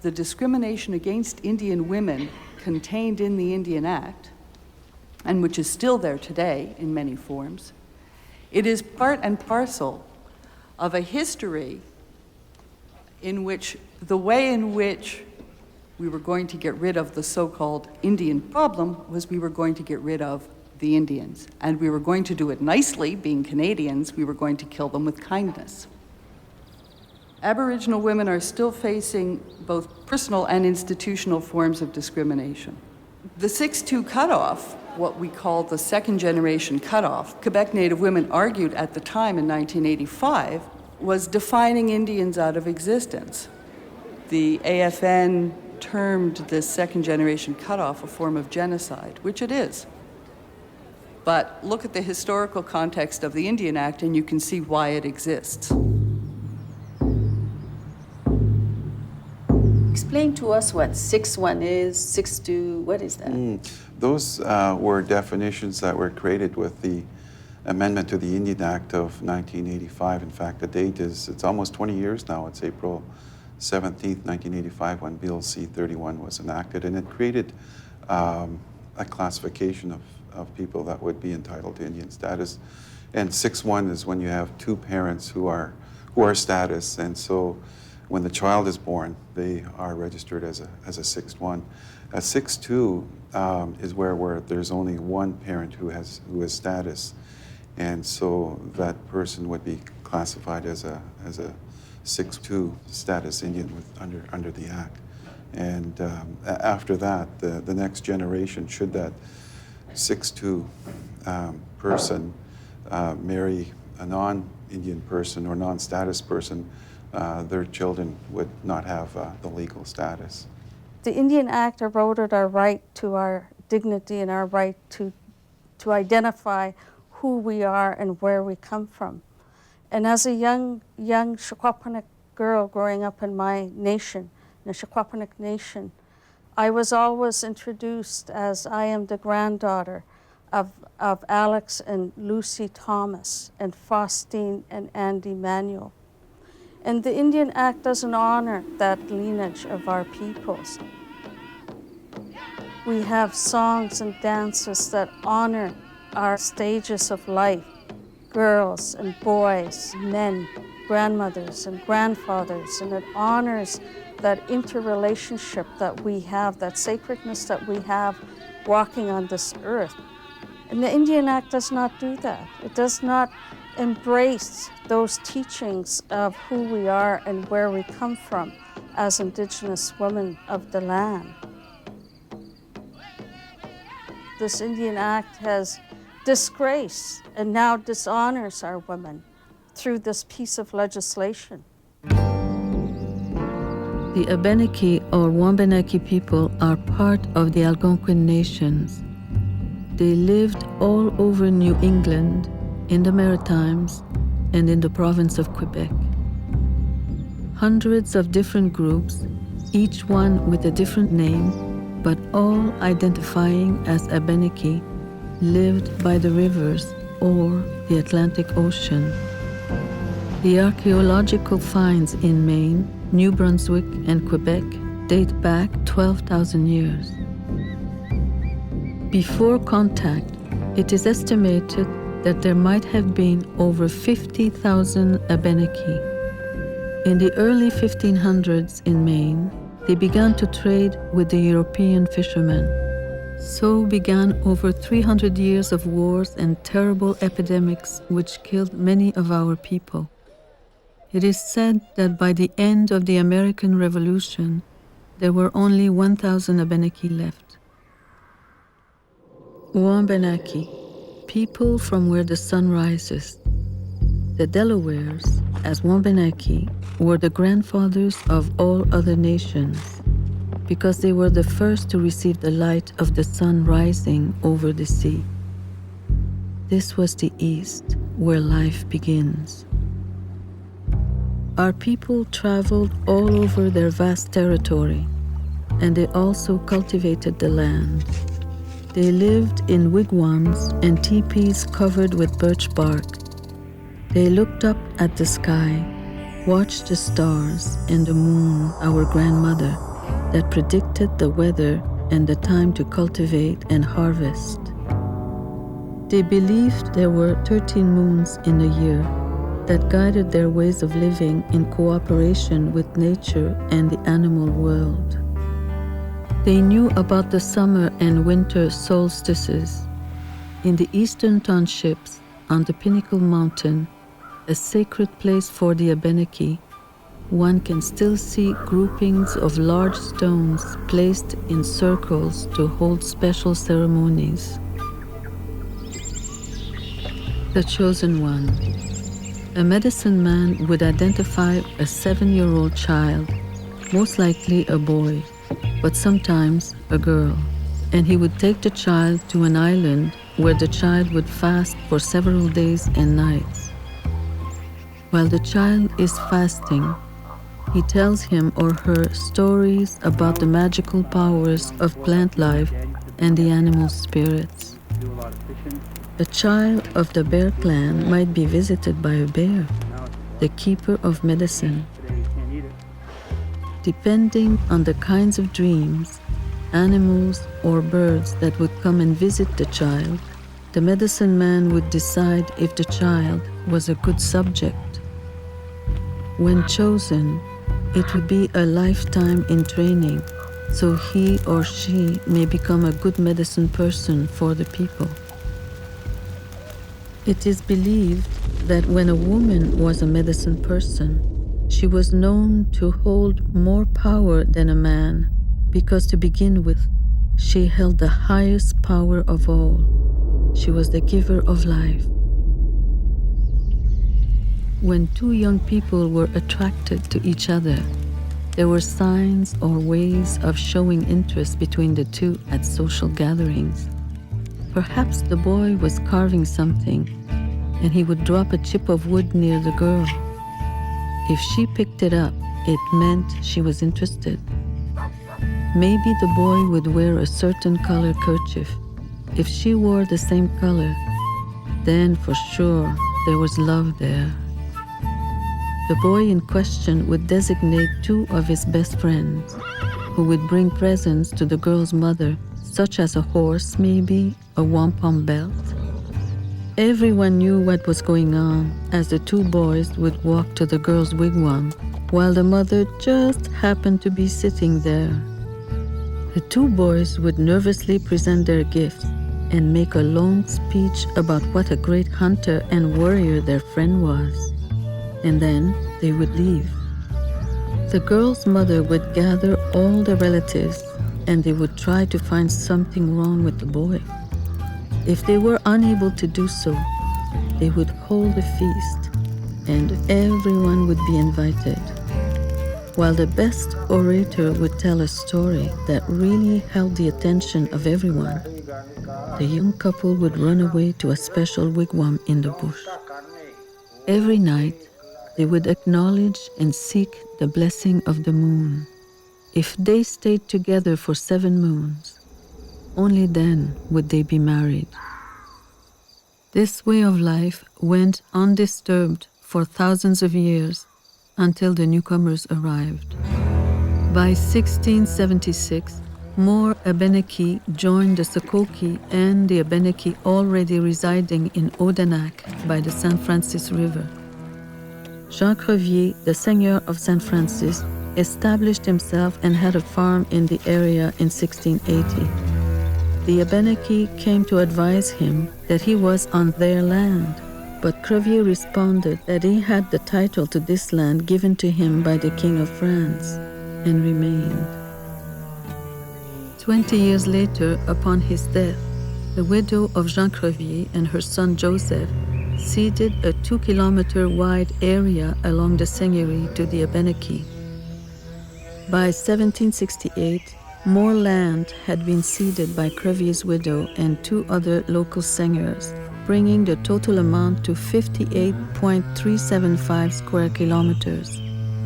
the discrimination against Indian women contained in the Indian Act, and which is still there today in many forms, it is part and parcel of a history in which the way in which we were going to get rid of the so-called Indian problem was we were going to get rid of the Indians. And we were going to do it nicely, being Canadians, we were going to kill them with kindness. Aboriginal women are still facing both personal and institutional forms of discrimination. The 6-2 cutoff, what we call the second generation cutoff, Quebec Native women argued at the time in 1985, was defining Indians out of existence. The AFN termed this second generation cutoff a form of genocide, which it is. But look at the historical context of the Indian Act and you can see why it exists. Explain to us what 6-1 is, 6-2, what is that? Those were definitions that were created with the amendment to the Indian Act of 1985. In fact, the date is, it's almost 20 years now. It's April 17th, 1985, when Bill C-31 was enacted, and it created a classification of people that would be entitled to Indian status. And 6-1 is when you have 2 parents who are status, and so when the child is born, they are registered as a 6-1. A 6-2 is where there's only 1 parent who is status, and so that person would be classified as a 6-2 status Indian under the Act. And after that, the next generation, should that 6-2 person marry a non-Indian person or non-status person, their children would not have the legal status. The Indian Act eroded our right to our dignity and our right to identify who we are and where we come from. And as a young Secwepemc girl growing up in my nation, in the Secwepemc Nation, I was always introduced as I am the granddaughter of Alex and Lucy Thomas and Faustine and Andy Manuel. And the Indian Act doesn't honor that lineage of our peoples. We have songs and dances that honor our stages of life, girls and boys, men, grandmothers and grandfathers, and it honors that interrelationship that we have, that sacredness that we have walking on this earth. And the Indian Act does not do that. It does not embrace those teachings of who we are and where we come from as Indigenous women of the land. this Indian Act has disgraced and now dishonors our women through this piece of legislation. The Abenaki or Waban-Aki people are part of the Algonquin nations. They lived all over New England, in the Maritimes, and in the province of Quebec. Hundreds of different groups, each one with a different name, but all identifying as Abenaki, lived by the rivers or the Atlantic Ocean. The archaeological finds in Maine, New Brunswick, and Quebec date back 12,000 years. Before contact, it is estimated that there might have been over 50,000 Abenaki. In the early 1500s in Maine, they began to trade with the European fishermen. So began over 300 years of wars and terrible epidemics which killed many of our people. It is said that by the end of the American Revolution, there were only 1,000 Abenaki left. Waban-Aki, people from where the sun rises. The Delawares, as Waban-Aki, were the grandfathers of all other nations because they were the first to receive the light of the sun rising over the sea. This was the East, where life begins. Our people traveled all over their vast territory, and they also cultivated the land. They lived in wigwams and teepees covered with birch bark. They looked up at the sky, watched the stars and the moon, our grandmother, that predicted the weather and the time to cultivate and harvest. They believed there were 13 moons in a year that guided their ways of living in cooperation with nature and the animal world. They knew about the summer and winter solstices. In the eastern townships, on the Pinnacle Mountain, a sacred place for the Abenaki, one can still see groupings of large stones placed in circles to hold special ceremonies. The Chosen One. A medicine man would identify a 7-year-old child, most likely a boy, but sometimes a girl, and he would take the child to an island where the child would fast for several days and nights. While the child is fasting, he tells him or her stories about the magical powers of plant life and the animal spirits. A child of the bear clan might be visited by a bear, the keeper of medicine. Depending on the kinds of dreams, animals, or birds that would come and visit the child, the medicine man would decide if the child was a good subject. When chosen, it would be a lifetime in training, so he or she may become a good medicine person for the people. It is believed that when a woman was a medicine person, she was known to hold more power than a man, because to begin with, she held the highest power of all. She was the giver of life. When two young people were attracted to each other, there were signs or ways of showing interest between the two at social gatherings. Perhaps the boy was carving something, and he would drop a chip of wood near the girl. If she picked it up, it meant she was interested. Maybe the boy would wear a certain color kerchief. If she wore the same color, then for sure there was love there. The boy in question would designate two of his best friends, who would bring presents to the girl's mother, such as a horse, maybe a wampum belt. Everyone knew what was going on as the two boys would walk to the girl's wigwam, while the mother just happened to be sitting there. The two boys would nervously present their gifts and make a long speech about what a great hunter and warrior their friend was. And then they would leave. The girl's mother would gather all the relatives, and they would try to find something wrong with the boy. If they were unable to do so, they would hold a feast, and everyone would be invited. While the best orator would tell a story that really held the attention of everyone, the young couple would run away to a special wigwam in the bush. Every night, they would acknowledge and seek the blessing of the moon. If they stayed together for 7 moons, only then would they be married. This way of life went undisturbed for thousands of years until the newcomers arrived. By 1676, more Abenaki joined the Sokoki and the Abenaki already residing in Odanak by the San Francisco River. Jean Crevier, the seigneur of San Francisco, established himself and had a farm in the area in 1680. The Abenaki came to advise him that he was on their land, but Crevier responded that he had the title to this land given to him by the King of France, and remained. 20 years later, upon his death, the widow of Jean Crevier and her son Joseph ceded a 2-kilometer wide area along the seigneury to the Abenaki. By 1768, more land had been ceded by Crevier's widow and 2 other local seigneurs, bringing the total amount to 58.375 square kilometers,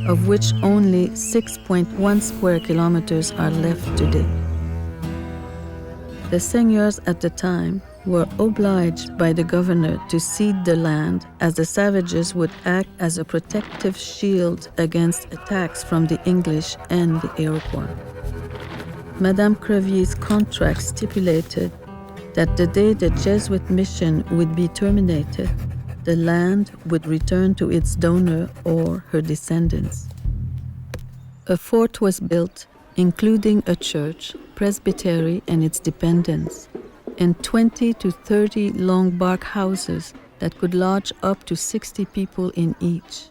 of which only 6.1 square kilometers are left today. The seigneurs at the time were obliged by the governor to cede the land, as the savages would act as a protective shield against attacks from the English and the Iroquois. Madame Crevier's contract stipulated that the day the Jesuit mission would be terminated, the land would return to its donor or her descendants. A fort was built, including a church, presbytery and its dependents, and 20 to 30 long bark houses that could lodge up to 60 people in each.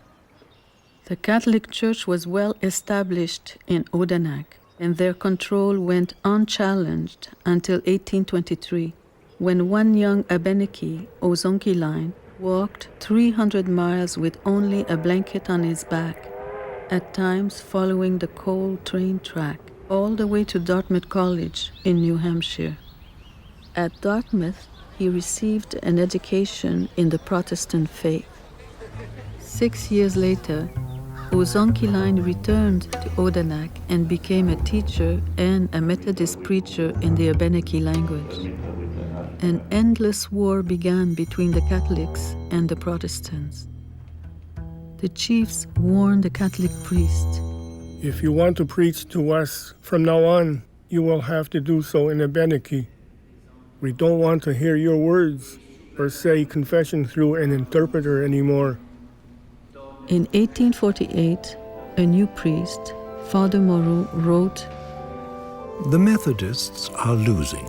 The Catholic Church was well established in Odanak, and their control went unchallenged until 1823, when one young Abenaki, Ozonkiline, walked 300 miles with only a blanket on his back, at times following the coal train track, all the way to Dartmouth College in New Hampshire. At Dartmouth, he received an education in the Protestant faith. 6 years later, Ozonkiline returned to Odanak and became a teacher and a Methodist preacher in the Abenaki language. An endless war began between the Catholics and the Protestants. The chiefs warned the Catholic priest, "If you want to preach to us from now on, you will have to do so in Abenaki. We don't want to hear your words or say confession through an interpreter anymore." In 1848, a new priest, Father Moreau, wrote, "The Methodists are losing.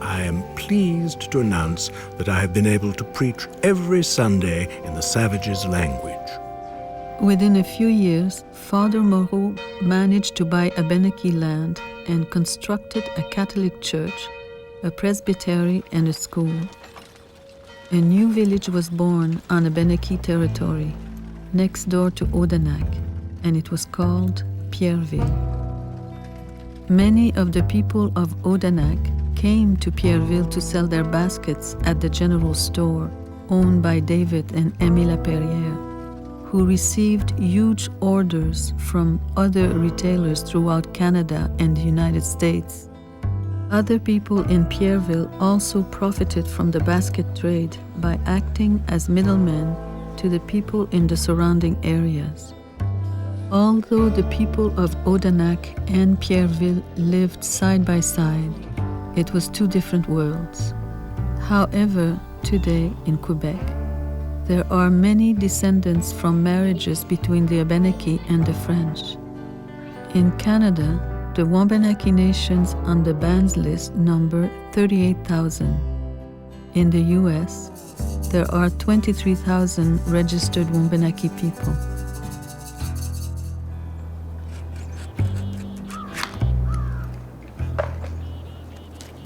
I am pleased to announce that I have been able to preach every Sunday in the savages' language." Within a few years, Father Moreau managed to buy Abenaki land and constructed a Catholic church, a presbytery, and a school. A new village was born on Abenaki territory, next door to Odanak, and it was called Pierreville. Many of the people of Odanak came to Pierreville to sell their baskets at the general store owned by David and Émile Laperrière, who received huge orders from other retailers throughout Canada and the United States. Other people in Pierreville also profited from the basket trade by acting as middlemen to the people in the surrounding areas. Although the people of Odanak and Pierreville lived side by side, it was 2 different worlds. However, today in Quebec, there are many descendants from marriages between the Abenaki and the French. In Canada, the Waban-Aki nations on the bands list number 38,000. In the U.S., there are 23,000 registered Waban-Aki people.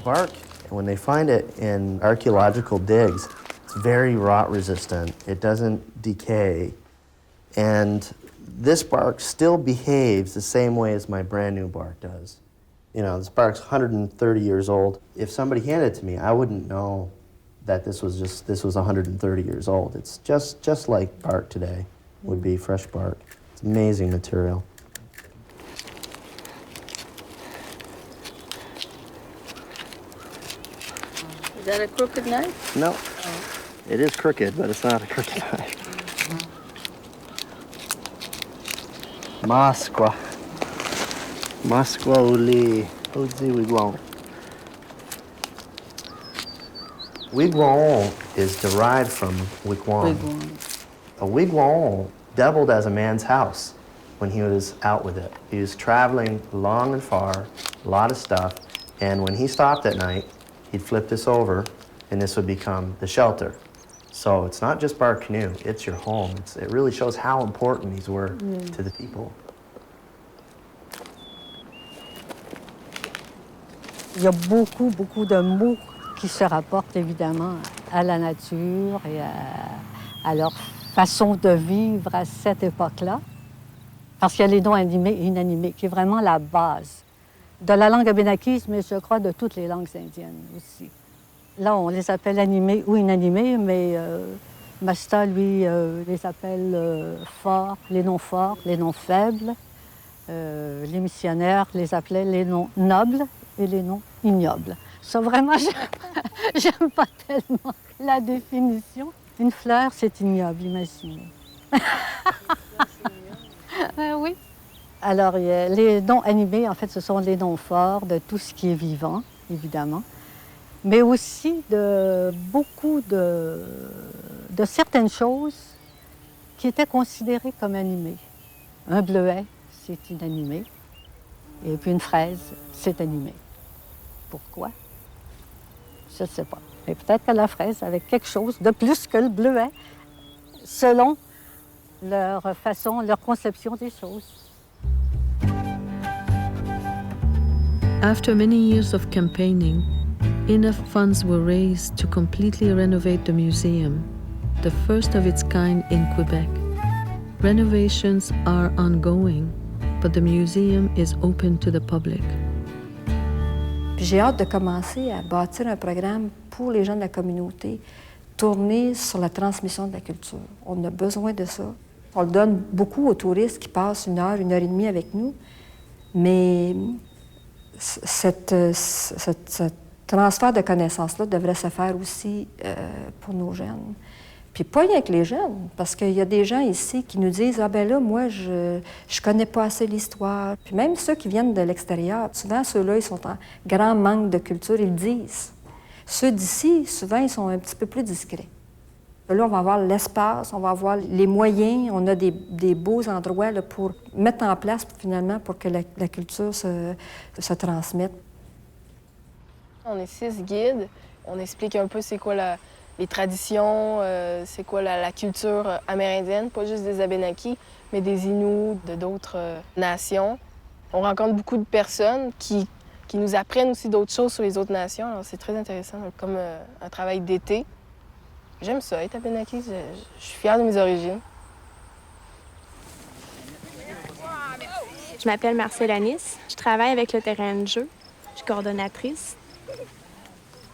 Bark When they find it in archaeological digs, it's very rot resistant. It doesn't decay. And this bark still behaves the same way as my brand new bark does. You know, this bark's 130 years old. If somebody handed it to me, I wouldn't know that this was 130 years old. It's just like bark today would be, fresh bark. It's amazing material. Is that a crooked knife? No, it is crooked, but it's not a crooked knife. Missisquoi. Missisquoi uli. Ozi wigwam. Wigwam is derived from wigwam. A wigwam doubled as a man's house when he was out with it. He was traveling long and far, a lot of stuff, and when he stopped at night, he'd flip this over, and this would become the shelter. So it's not just bark canoe, it's your home. It really shows how important these were to the people. Il y a beaucoup de mots qui se rapportent évidemment à la nature et à leur façon de vivre à cette époque-là. Parce qu'il y a les noms animés et inanimés, qui est vraiment la base de la langue abenaki, mais je crois de toutes les langues indiennes aussi. Là, on les appelle animés ou inanimés, mais Masta, lui, les appelle forts, les noms forts, les noms faibles. Les missionnaires les appelaient les noms nobles et les noms ignobles. Ça, vraiment, j'aime pas tellement la définition. Une fleur, c'est ignoble, imaginez. Oui. Alors, les noms animés, en fait, ce sont les noms forts de tout ce qui est vivant, évidemment, mais aussi de beaucoup de certaines choses qui étaient considérées comme animées. Un bleuet, c'est inanimé, et puis une fraise, c'est animé. Pourquoi? Je ne sais pas. Mais peut-être que la fraise avait quelque chose de plus que le bleuet, selon leur façon, leur conception des choses. After many years of campaigning, enough funds were raised to completely renovate the museum, the first of its kind in Quebec. Renovations are ongoing, but the museum is open to the public. J'ai hâte de commencer à bâtir un programme pour les gens de la communauté, tourné sur la transmission de la culture. On a besoin de ça. On le donne beaucoup aux touristes qui passent 1 heure et demie avec nous, mais ce transfert de connaissances-là devrait se faire aussi pour nos jeunes. Puis pas rien que les jeunes, parce qu'il y a des gens ici qui nous disent « Ah ben là, moi, je connais pas assez l'histoire. » Puis même ceux qui viennent de l'extérieur, souvent ceux-là, ils sont en grand manque de culture, ils le disent. Ceux d'ici, souvent, ils sont un petit peu plus discrets. Là, on va avoir l'espace, on va avoir les moyens, on a des beaux endroits là, pour mettre en place, finalement, pour que la culture se transmette. On est 6 guides. On explique un peu c'est quoi les traditions, c'est quoi la culture amérindienne, pas juste des Abenaki, mais des Inuits, d'autres nations. On rencontre beaucoup de personnes qui nous apprennent aussi d'autres choses sur les autres nations. Alors c'est très intéressant, comme un travail d'été. J'aime ça, être Abenaki. Je suis fière de mes origines. Je m'appelle Alanis. Je travaille avec le terrain de jeu. Je suis coordonnatrice.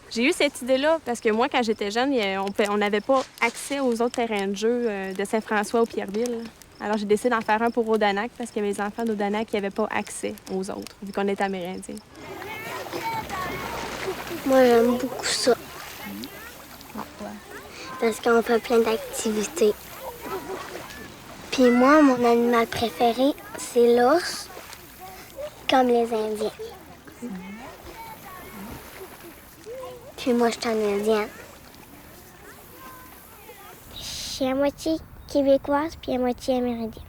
J'ai eu cette idée-là parce que moi, quand j'étais jeune, on n'avait pas accès aux autres terrains de jeu de Saint-François ou Pierreville. Alors, j'ai décidé d'en faire un pour Odanak parce que mes enfants d'Odanak n'avaient pas accès aux autres, vu qu'on est amérindiens. Moi, j'aime beaucoup ça. Pourquoi? Parce qu'on fait plein d'activités. Puis moi, mon animal préféré, c'est l'ours, comme les Indiens. Puis moi, je suis indienne. Je suis à moitié québécoise puis à moitié amérindienne.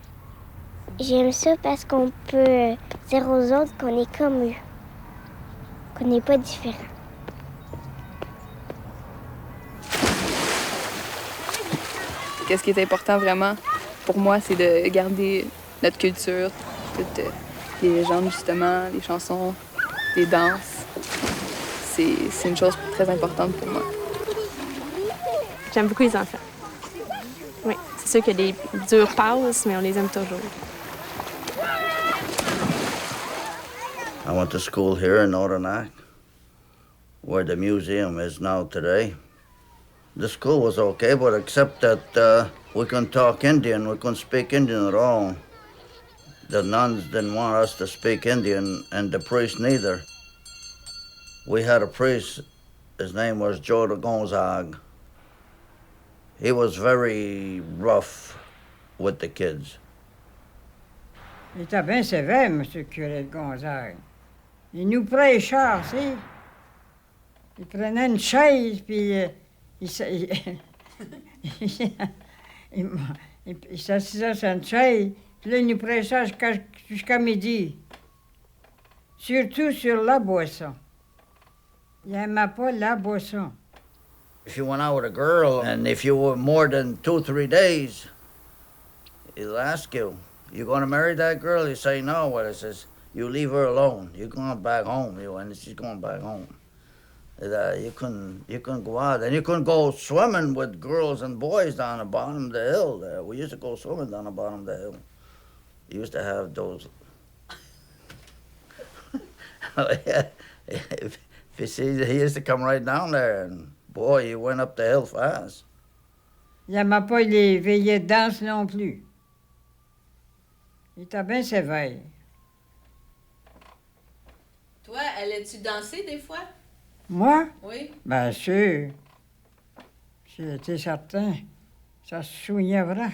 J'aime ça parce qu'on peut dire aux autres qu'on est comme eux, qu'on n'est pas différents. Qu'est-ce qui est important vraiment pour moi, c'est de garder notre culture, toutes les légendes justement, les chansons, les danses. c'est une chose très importante pour moi. J'aime beaucoup les enfants. Oui, c'est sûr que des dures passes, mais on les aime toujours. I went to school here in Odanak, where the museum is now today. The school was okay, but except that we couldn't talk Indian, we couldn't speak Indian at all. The nuns didn't want us to speak Indian, and the priest neither. We had a priest, his name was Joe de Gonzague. He was very rough with the kids. Il était bien sévère, M. le curé de Gonzague. Il nous prêchait, tu sais. Il prenait une chaise, puis il s'assisait sur une chaise, puis là, il nous prêchait jusqu'à midi. Surtout sur la boisson. Il n'aimait pas la boisson. If you went out with a girl, and if you were more than 2 or 3 days, he'll ask you, you going to marry that girl? You say no. Well, he says, you leave her alone. You're going back home. And she's going back home. You couldn't go out. And you couldn't go swimming with girls and boys down the bottom of the hill there. We used to go swimming down the bottom of the hill. You used to have those... If you see, he used to come right down there, and boy, you went up the hill fast. Il n'aimait pas les veillées de danse non plus. Il était bien sévère. Toi, allais-tu danser des fois? Moi? Oui. Bien sûr. J'ai été certain. Ça se souvenait vrai.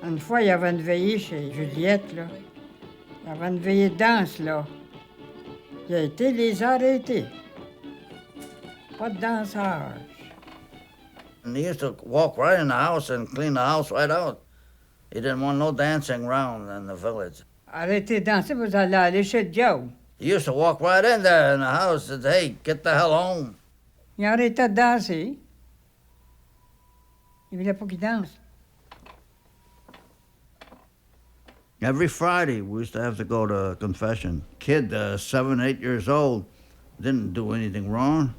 Une fois, il y avait une veillée chez Juliette, là. Il y avait une veillée de danse, là. Il a été les arrêter. Pas de dansage. And he used to walk right in the house and clean the house right out. He didn't want no dancing around in the village. Arrêtez de danser, vous allez aller chez le diable. He used to walk right in there in the house and say, hey, get the hell home. Il arrêtait de danser. Il voulait pas qu'il danse. Every Friday, we used to have to go to confession. Kid, 7, 8 years old, didn't do anything wrong.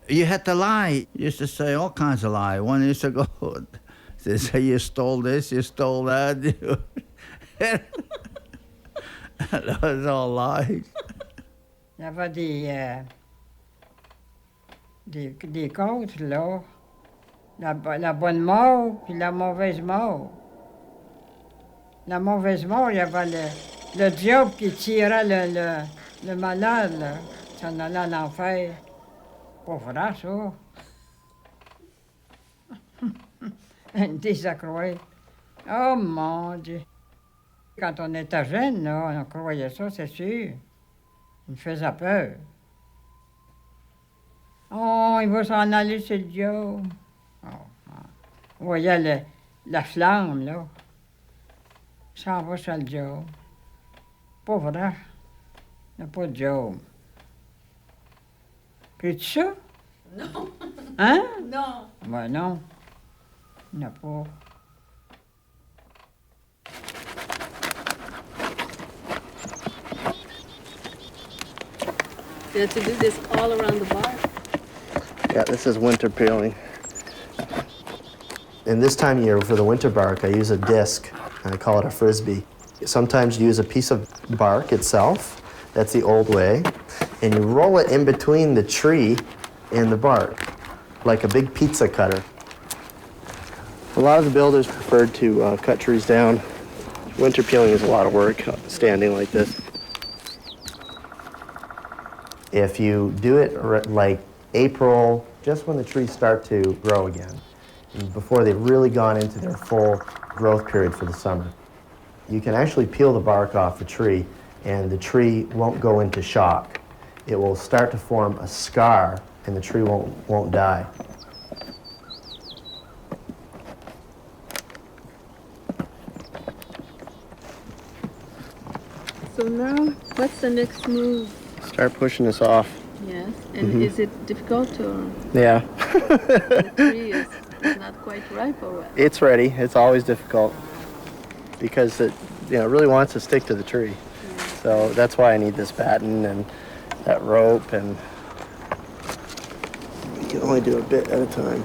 You had to lie. You used to say all kinds of lies. One used to go, they say you stole this, you stole that. That was all lies. Il y avait des côtes, là. La bonne mort, puis la mauvaise mort. La mauvaise mort, il y avait le diable qui tirait le malade, là. Ça en allait en enfer. Pas vrai, ça. Une désaccroître. Oh, mon Dieu. Quand on était jeune, là, on croyait ça, c'est sûr. Il me faisait peur. Oh, il va s'en aller, c'est le diable. Oh, oh. On voyait la flamme, là. Il s'en va sur le diable. Pas vrai. Il n'y a pas de diable. Puis-tu ça? Non. Hein? Non. Ben non. Il n'y en a pas. You have to do this all around the bar? Yeah, this is winter peeling. And this time of year, for the winter bark, I use a disc, and I call it a frisbee. Sometimes you use a piece of bark itself, that's the old way, and you roll it in between the tree and the bark, like a big pizza cutter. A lot of the builders preferred to cut trees down. Winter peeling is a lot of work, standing like this. If you do it like April, just when the trees start to grow again, before they've really gone into their full growth period for the summer, you can actually peel the bark off the tree, and the tree won't go into shock. It will start to form a scar, and the tree won't die. So now, what's the next move? Start pushing this off. Yes, and is it difficult or? Yeah. The tree is not quite ripe or what? It's ready. It's always difficult because it really wants to stick to the tree. So that's why I need this batten and that rope and can only do a bit at a time.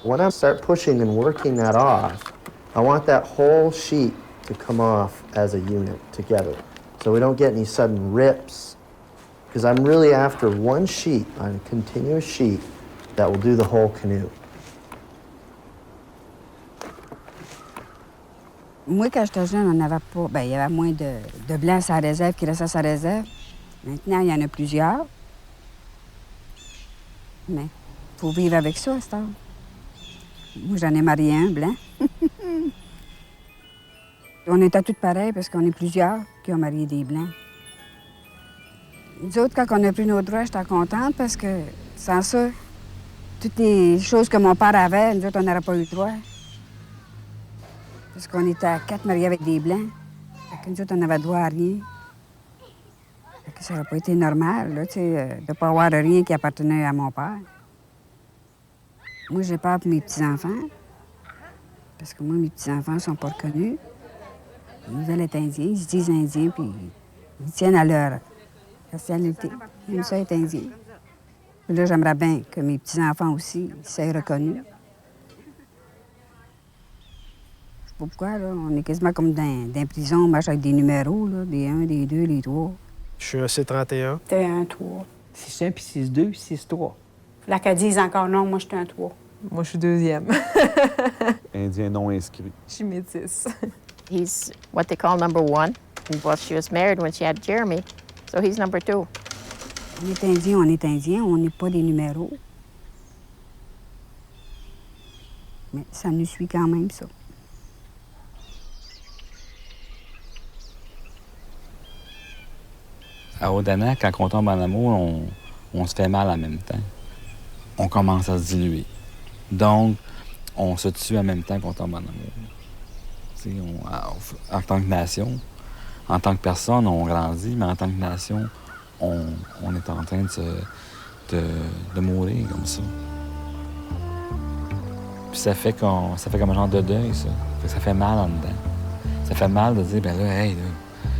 When I start pushing and working that off, I want that whole sheet to come off as a unit together, so we don't get any sudden rips, because I'm really after one sheet, on a continuous sheet, that will do the whole canoe. Moi, quand j'étais jeune, on n'avait pas... Bien, il y avait moins de blancs à sa réserve qui restaient à sa réserve. Maintenant, il y en a plusieurs. Mais il faut vivre avec ça, à cette heure. Moi, j'en ai marié un, blanc. On était tous pareils parce qu'on est plusieurs qui ont marié des blancs. Nous autres, quand on a pris nos droits, j'étais contente parce que sans ça, toutes les choses que mon père avait, nous autres, on n'aurait pas eu le droit. Parce qu'on était à 4 mariés avec des blancs. Fait que nous autres, on n'avait droit à rien. Fait que ça n'aurait pas été normal, là, tu sais, de ne pas avoir rien qui appartenait à mon père. Moi, j'ai peur pour mes petits-enfants. Parce que moi, mes petits-enfants ne sont pas reconnus. Ils veulent être indiens, ils se disent indiens, puis ils tiennent à leur nationalité. Ils aiment ça être indiens. Puis là, j'aimerais bien que mes petits-enfants aussi soient reconnus. Je sais pas pourquoi, là. On est quasiment comme dans prison, on marche avec des numéros, là, des 1, des 2, les 3. Je suis un C31. T'es un 3. 6-1, puis 6-2, 6-3. Là qu'elle dise encore non, moi, je suis un 3. Moi, je suis deuxième. Indien non inscrit. Je suis métisse. He's what they call number 1. Well, she was married when she had Jeremy, so he's number 2. On est indien, on n'est pas des numéros. Mais ça nous suit quand même, ça. À Odanak, quand on tombe en amour, on se fait mal en même temps. On commence à se diluer. Donc, on se tue en même temps qu'on tombe en amour. En tant que nation, en tant que personne, on grandit, mais en tant que nation, on est en train de mourir comme ça. Puis ça fait comme un genre de deuil, ça. Ça fait mal en dedans. Ça fait mal de dire, ben là, hey, là,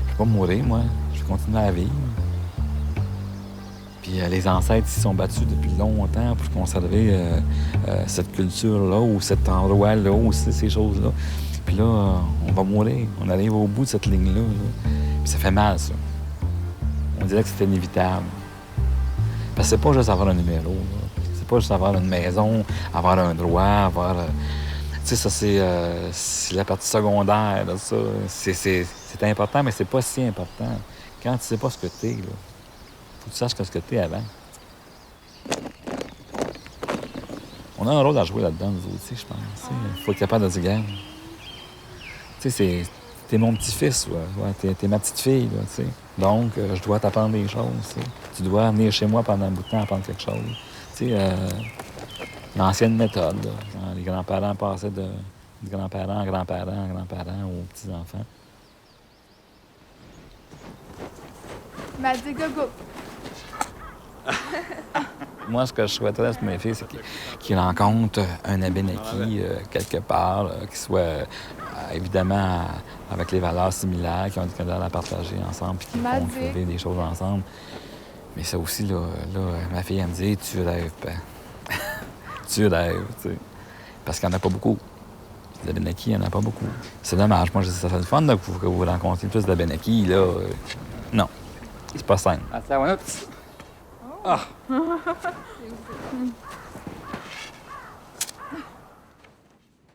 je vais pas mourir, moi. Je vais continuer à vivre. Puis les ancêtres s'y sont battus depuis longtemps pour conserver cette culture-là ou cet endroit-là ou ces choses-là. Puis là, on va mourir. On arrive au bout de cette ligne-là. Là. Puis ça fait mal, ça. On dirait que c'est inévitable. Parce que c'est pas juste avoir un numéro. Là. C'est pas juste avoir une maison, avoir un droit, avoir... tu sais, ça, c'est la partie secondaire, là, ça. C'est important, mais c'est pas si important. Quand tu sais pas ce que t'es, là, faut que tu saches ce que t'es avant. On a un rôle à jouer là-dedans, nous aussi, je pense. Il faut être capable de dire, regarde, tu sais, t'es mon petit-fils, ouais, t'es ma petite-fille, là, tu sais. Donc, je dois t'apprendre des choses, tu sais. Tu dois venir chez moi pendant un bout de temps apprendre quelque chose. Tu sais, l'ancienne méthode, là. Les grands-parents passaient de grands-parents à grands-parents à grands-parents aux petits-enfants. m'a dit go. Moi, ce que je souhaiterais pour mes filles, c'est qu'ils rencontrent un Abenaki quelque part, qui soit évidemment avec les valeurs similaires, qui ont des valeurs à partager ensemble, puis qui vont vivre des choses ensemble. Mais ça aussi, là ma fille, elle me dit, tu rêves, pas. Tu rêves, tu sais. Parce qu'il n'y en a pas beaucoup. Les Abenaki, il n'y en a pas beaucoup. C'est dommage. Moi, je dis, ça serait le fun là, que vous rencontriez plus d'Abenaki, là. Non, c'est pas simple. Ah.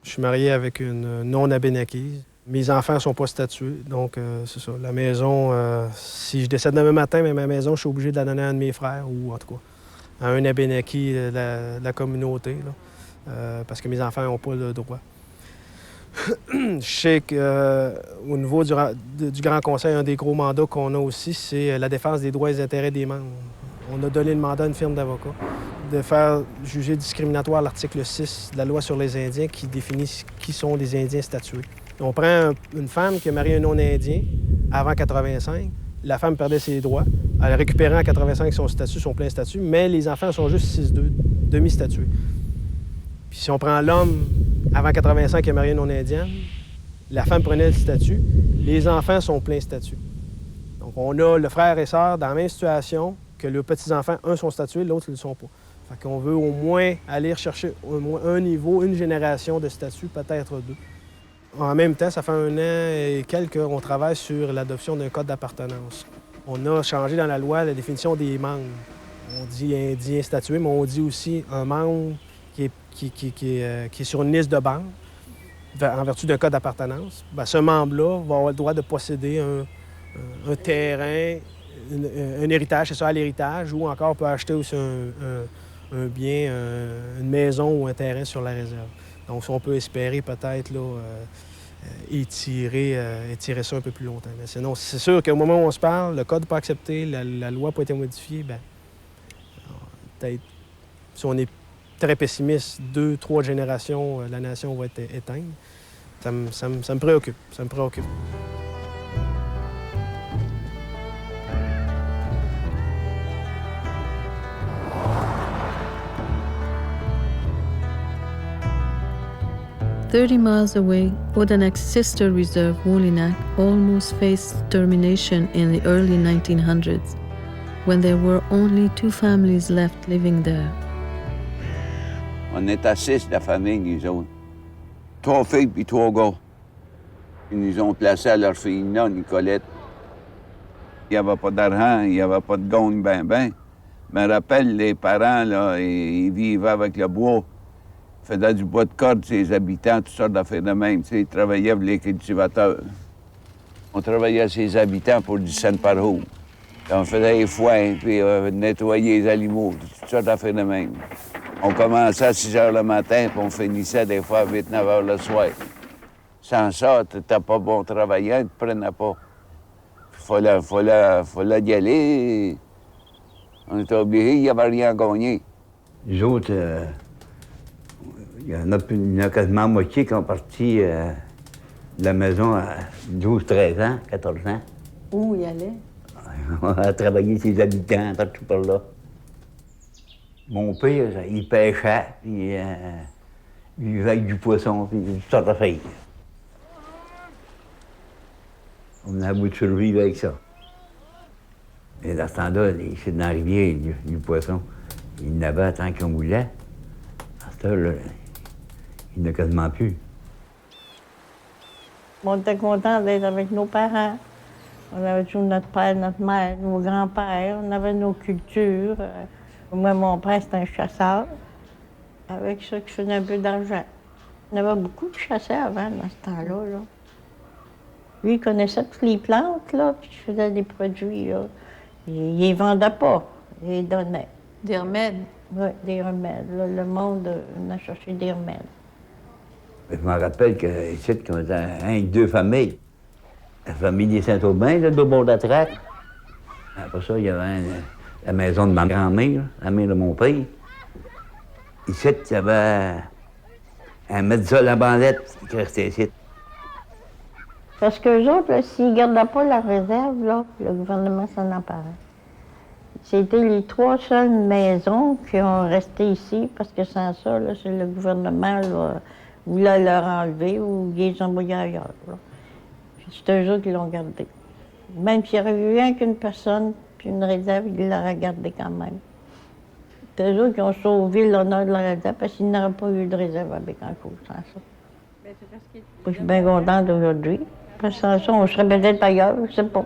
Je suis marié avec une non-Abenaki. Mes enfants ne sont pas statués, donc c'est ça. La maison, si je décède demain matin, mais ma maison, je suis obligé de la donner à un de mes frères, ou en tout cas à un Abenaki de la communauté, là, parce que mes enfants n'ont pas le droit. Je sais qu'au niveau du Grand Conseil, un des gros mandats qu'on a aussi, c'est la défense des droits et des intérêts des membres. On a donné le mandat à une firme d'avocats de faire juger discriminatoire l'article 6 de la loi sur les Indiens qui définit qui sont les Indiens statués. On prend une femme qui a marié un non-Indien avant 85. La femme perdait ses droits. Elle récupérait en 85 son statut, son plein statut, mais les enfants sont juste 6-2, demi-statués. Puis si on prend l'homme avant 85 qui a marié une non-Indienne, La femme prenait le statut, les enfants sont plein statut. Donc, on a le frère et sœur dans la même situation que les petits-enfants, un sont statués, l'autre, ils ne le sont pas. Fait qu'on veut au moins aller rechercher au moins un niveau, une génération de statuts, peut-être deux. En même temps, ça fait 1 an et quelques qu'on travaille sur l'adoption d'un code d'appartenance. On a changé dans la loi la définition des membres. On dit indien statué, mais on dit aussi un membre qui est sur une liste de banque en vertu d'un code d'appartenance. Bien, ce membre-là va avoir le droit de posséder un terrain, un héritage, c'est ça, à l'héritage, ou encore peut acheter aussi un bien, une maison ou un terrain sur la réserve. Donc, on peut espérer peut-être là, étirer ça un peu plus longtemps. Mais sinon, c'est sûr qu'au moment où on se parle, le code n'est pas accepté, la loi n'a pas été modifiée, bien, peut-être, si on est très pessimiste, 2, 3 générations, la nation va être éteinte. Ça me préoccupe, ça me préoccupe. "30 miles away, Odanak's sister reserve, Woolinack, almost faced termination in the early 1900s, when there were only 2 families left living there. On est à 6, la famille, nous autres. 3 filles puis 3 gars. Ils nous ont placés à leur fille, là, Nicolette. Il n'y avait pas d'argent, il n'y avait pas de gagne ben. Je me rappelle, les parents, là, ils vivaient avec le bois. Ils faisaient du bois de corde, ses habitants, toutes sortes d'affaires de même. Tu sais, ils travaillaient avec les cultivateurs. On travaillait ses habitants pour 10 cents par jour. On faisait les foins, puis nettoyer les animaux, toutes sortes d'affaires de même. On commençait à 6 heures le matin, puis on finissait des fois à 8-9 heures le soir. Sans ça, t'étais pas bon travaillant, tu te prenais pas. Il fallait y aller. On était obligés, il n'y avait rien à gagner. Les autres, il y en a quasiment moitié qui ont parti de la maison à 12-13 ans, 14 ans. Où il allait? On a travaillé ses habitants, partout par là. Mon père, il pêchait, puis il vivait avec du poisson, puis toutes sortes d'affaires. On a voulu survivre avec ça. Et dans ce temps-là, c'est dans la rivière, du poisson. Il n'avait tant qu'on voulait. À ce temps-là, il n'y en a quasiment plus. On était contents d'être avec nos parents. On avait toujours notre père, notre mère, nos grands-pères. On avait nos cultures. Moi, mon père, c'était un chasseur. Avec ça, je faisais un peu d'argent. On avait beaucoup de chasseurs avant, dans ce temps-là. Là. Lui, il connaissait toutes les plantes, là, puis je faisais des produits, là. Il les vendait pas, il les donnait. Des remèdes? Oui, des remèdes. Là, le monde, on a cherché des remèdes. Je me rappelle qu'ici, on était 2 familles. La famille des Saint-Aubin, là, de bord de la traque. Après ça, il y avait la maison de ma grand-mère, la mère de mon père. Ici, il y avait un médecin à la bandette qui restait ici. Parce qu'eux autres, s'ils ne gardaient pas la réserve, là, le gouvernement s'en emparait. C'était les 3 seules maisons qui ont resté ici, parce que sans ça, là, c'est le gouvernement là, voulait leur enlever ou ils les envoyaient ailleurs. Là. Puis c'est eux autres qui l'ont gardé. Même s'il y avait eu rien qu'une personne, puis une réserve, ils l'auraient gardé quand même. C'est eux autres qui ont sauvé l'honneur de la réserve, parce qu'ils n'auraient pas eu de réserve à Bécancour sans ça. Je suis bien contente d'aujourd'hui. Parce que sans ça, on serait peut-être ailleurs, je sais pas.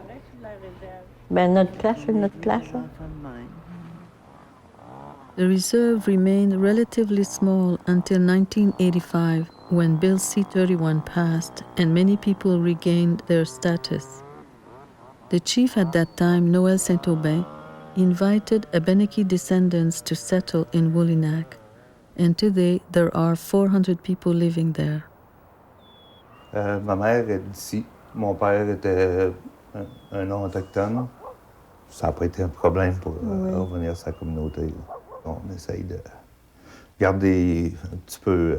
Ben notre place, c'est notre place. Hein. The reserve remained relatively small until 1985, when Bill C-31 passed and many people regained their status. The chief at that time, Noël Saint-Aubin, invited Abenaki descendants to settle in Woolinack, and today there are 400 people living there. Ma mère est d'ici. Mon père était un nom autochtone. Ça n'a pas été un problème pour revenir à sa communauté. On essaye de garder un petit peu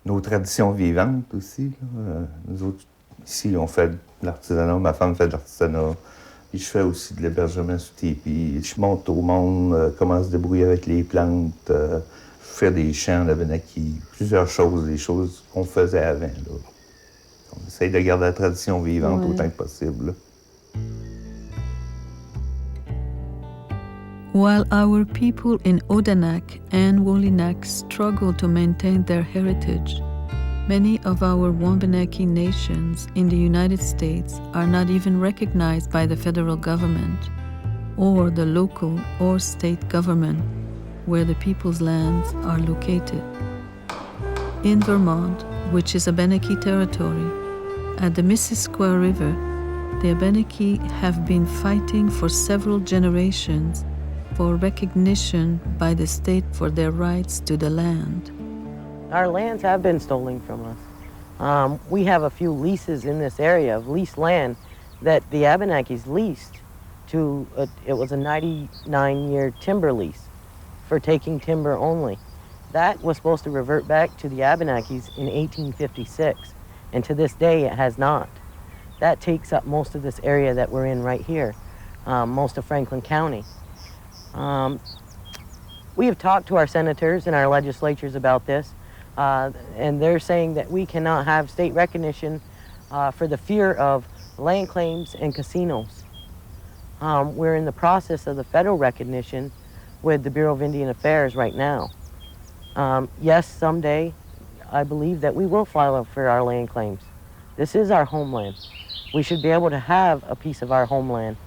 nos traditions vivantes aussi. Nous autres, ici, on fait de l'artisanat. Ma femme fait de l'artisanat. Puis je fais aussi de l'hébergement sous tipi. Je montre au monde comment se débrouiller avec les plantes. Je fais des chants d'Abenaki. Plusieurs choses, des choses qu'on faisait avant. Là. On essaye de garder la tradition vivante Ouais. autant que possible. Là. While our people in Odanak and Wolinak struggle to maintain their heritage, many of our Waban-Aki nations in the United States are not even recognized by the federal government or the local or state government where the people's lands are located. In Vermont, which is Abenaki territory, at the Missisquoi River, the Abenaki have been fighting for several generations for recognition by the state for their rights to the land. Our lands have been stolen from us. We have a few leases in this area of leased land that the Abenakis leased to, it was a 99-year timber lease for taking timber only. That was supposed to revert back to the Abenakis in 1856, and to this day it has not. That takes up most of this area that we're in right here, most of Franklin County. We have talked to our senators and our legislatures about this, and they're saying that we cannot have state recognition for the fear of land claims and casinos. We're in the process of the federal recognition with the Bureau of Indian Affairs right now. Yes, someday I believe that we will file for our land claims. This is our homeland. We should be able to have a piece of our homeland.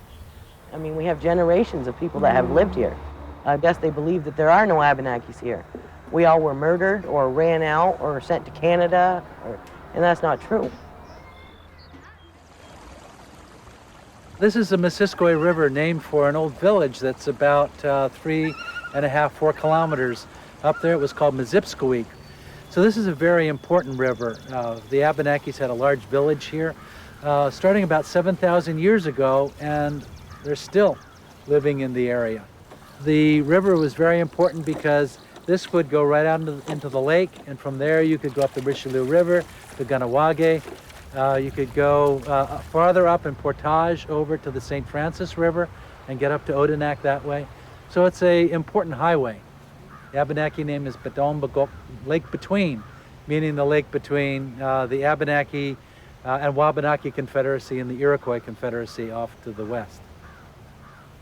I mean, we have generations of people that have lived here. I guess they believe that there are no Abenakis here. We all were murdered or ran out or sent to Canada, and that's not true. This is the Missisquoi River, named for an old village that's about 3.5, 4 kilometers up there. It was called Missisquoi. So this is a very important river. The Abenakis had a large village here, starting about 7,000 years ago, and they're still living in the area. The river was very important because this would go right out into the lake, and from there you could go up the Richelieu River, the Ganawage. You could go farther up in Portage over to the St. Francis River and get up to Odanak that way. So it's an important highway. The Abenaki name is Badom Lake Between, meaning the lake between the Abenaki and Waban-Aki Confederacy and the Iroquois Confederacy off to the west.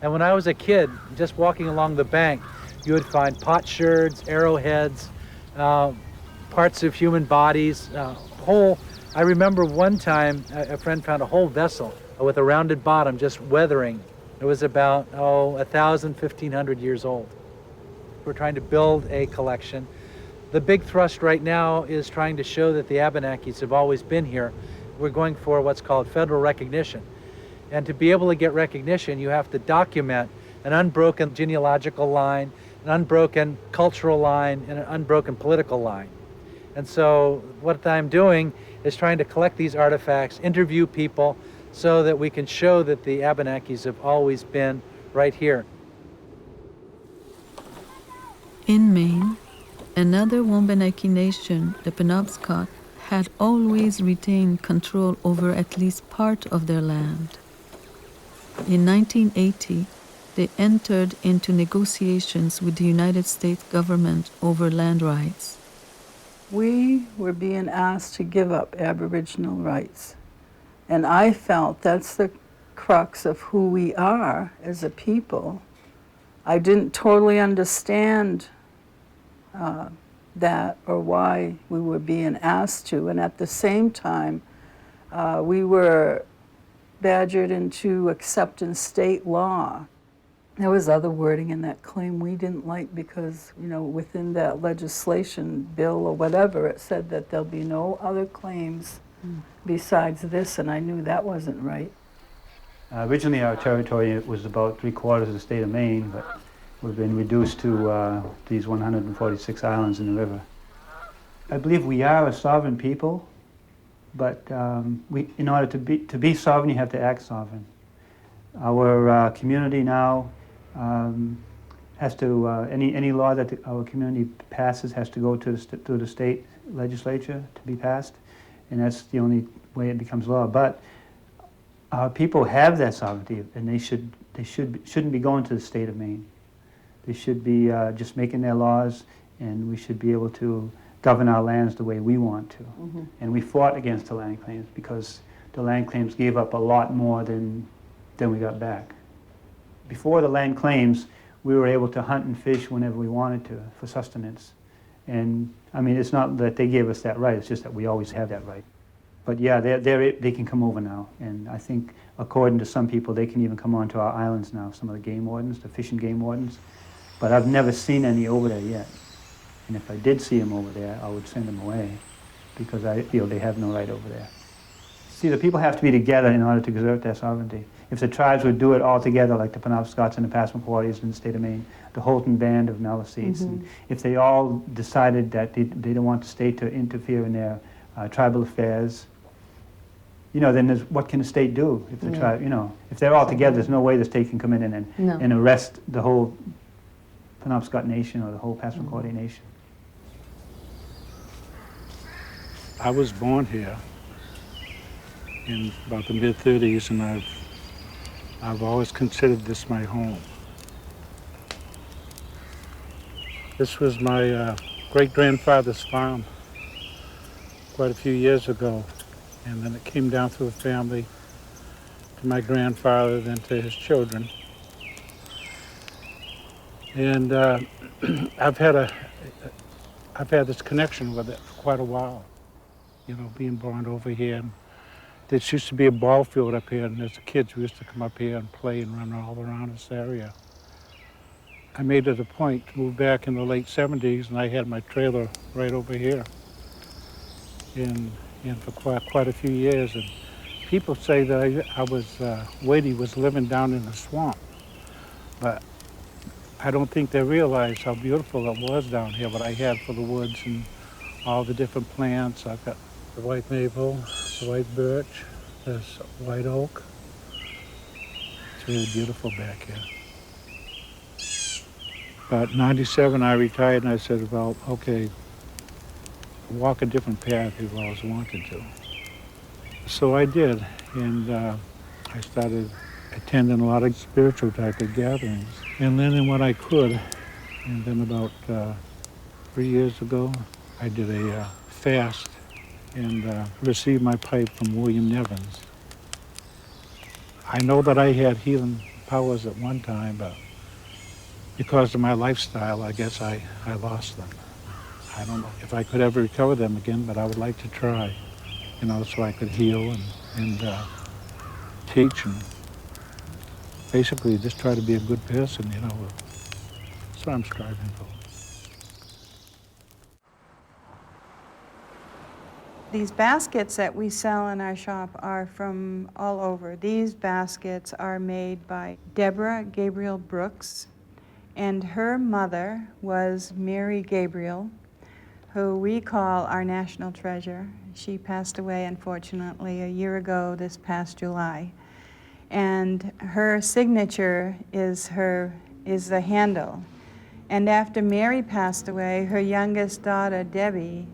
And when I was a kid, just walking along the bank, you would find potsherds, arrowheads, parts of human bodies, I remember one time a friend found a whole vessel with a rounded bottom just weathering. It was about, 1,000, 1,500 years old. We're trying to build a collection. The big thrust right now is trying to show that the Abenakis have always been here. We're going for what's called federal recognition. And to be able to get recognition, you have to document an unbroken genealogical line, an unbroken cultural line, and an unbroken political line. And so what I'm doing is trying to collect these artifacts, interview people, so that we can show that the Abenakis have always been right here. In Maine, another Waban-Aki nation, the Penobscot, had always retained control over at least part of their land. In 1980, they entered into negotiations with the United States government over land rights. We were being asked to give up Aboriginal rights. And I felt that's the crux of who we are as a people. I didn't totally understand that or why we were being asked to. And at the same time, we were badgered into accepting state law. There was other wording in that claim we didn't like because, within that legislation bill or whatever, it said that there'll be no other claims besides this, and I knew that wasn't right. Originally, our territory was about 3/4 of the state of Maine, but we've been reduced to these 146 islands in the river. I believe we are a sovereign people, but in order to be sovereign, you have to act sovereign. Our community now has to, any law that our community passes has to go to the state legislature to be passed, and that's the only way it becomes law. But our people have that sovereignty, and they shouldn't be going to the state of Maine. They should be just making their laws, and we should be able to govern our lands the way we want to. And we fought against the land claims because the land claims gave up a lot more than we got back. Before the land claims, we were able to hunt and fish whenever we wanted to for sustenance. And I mean, it's not that they gave us that right, it's just that we always have that right. But yeah, they can come over now. And I think, according to some people, they can even come onto our islands now, some of the game wardens, the fish and game wardens. But I've never seen any over there yet. And if I did see them over there, I would send them away because I feel they have no right over there. See, the people have to be together in order to exert their sovereignty. If the tribes would do it all together, like the Penobscots and the Passamaquoddies in the state of Maine, the Holton Band of Maliseets, and if they all decided that they don't want the state to interfere in their tribal affairs, you know, then what can the state do? If the tribe, you know, if they're all together, there's no way the state can come in and arrest the whole Penobscot Nation or the whole Passamaquoddy Nation. I was born here in about the mid-30s, and I've always considered this my home. This was my great-grandfather's farm quite a few years ago, and then it came down through the family to my grandfather, then to his children. And I've had this connection with it for quite a while, you know, being born over here. There used to be a ball field up here, and as a kids, we used to come up here and play and run all around this area. I made it a point to move back in the late 70s, and I had my trailer right over here and for quite a few years. And people say that Wadey was living down in the swamp, but I don't think they realized how beautiful it was down here, what I had for the woods and all the different plants. I've got the white maple, the white birch, this white oak. It's really beautiful back here. About 97, I retired, and I said, well, okay, walk a different path you've always wanted to. So I did, and I started attending a lot of spiritual type of gatherings and learning what I could. And then about 3 years ago, I did a fast and received my pipe from William Nevins. I know that I had healing powers at one time, but because of my lifestyle, I guess I lost them. I don't know if I could ever recover them again, but I would like to try, you know, so I could heal and teach and basically just try to be a good person, you know. That's what I'm striving for. These baskets that we sell in our shop are from all over. These baskets are made by Deborah Gabriel Brooks, and her mother was Mary Gabriel, who we call our national treasure. She passed away, unfortunately, a year ago this past July. And her signature is the handle. And after Mary passed away, her youngest daughter, Debbie,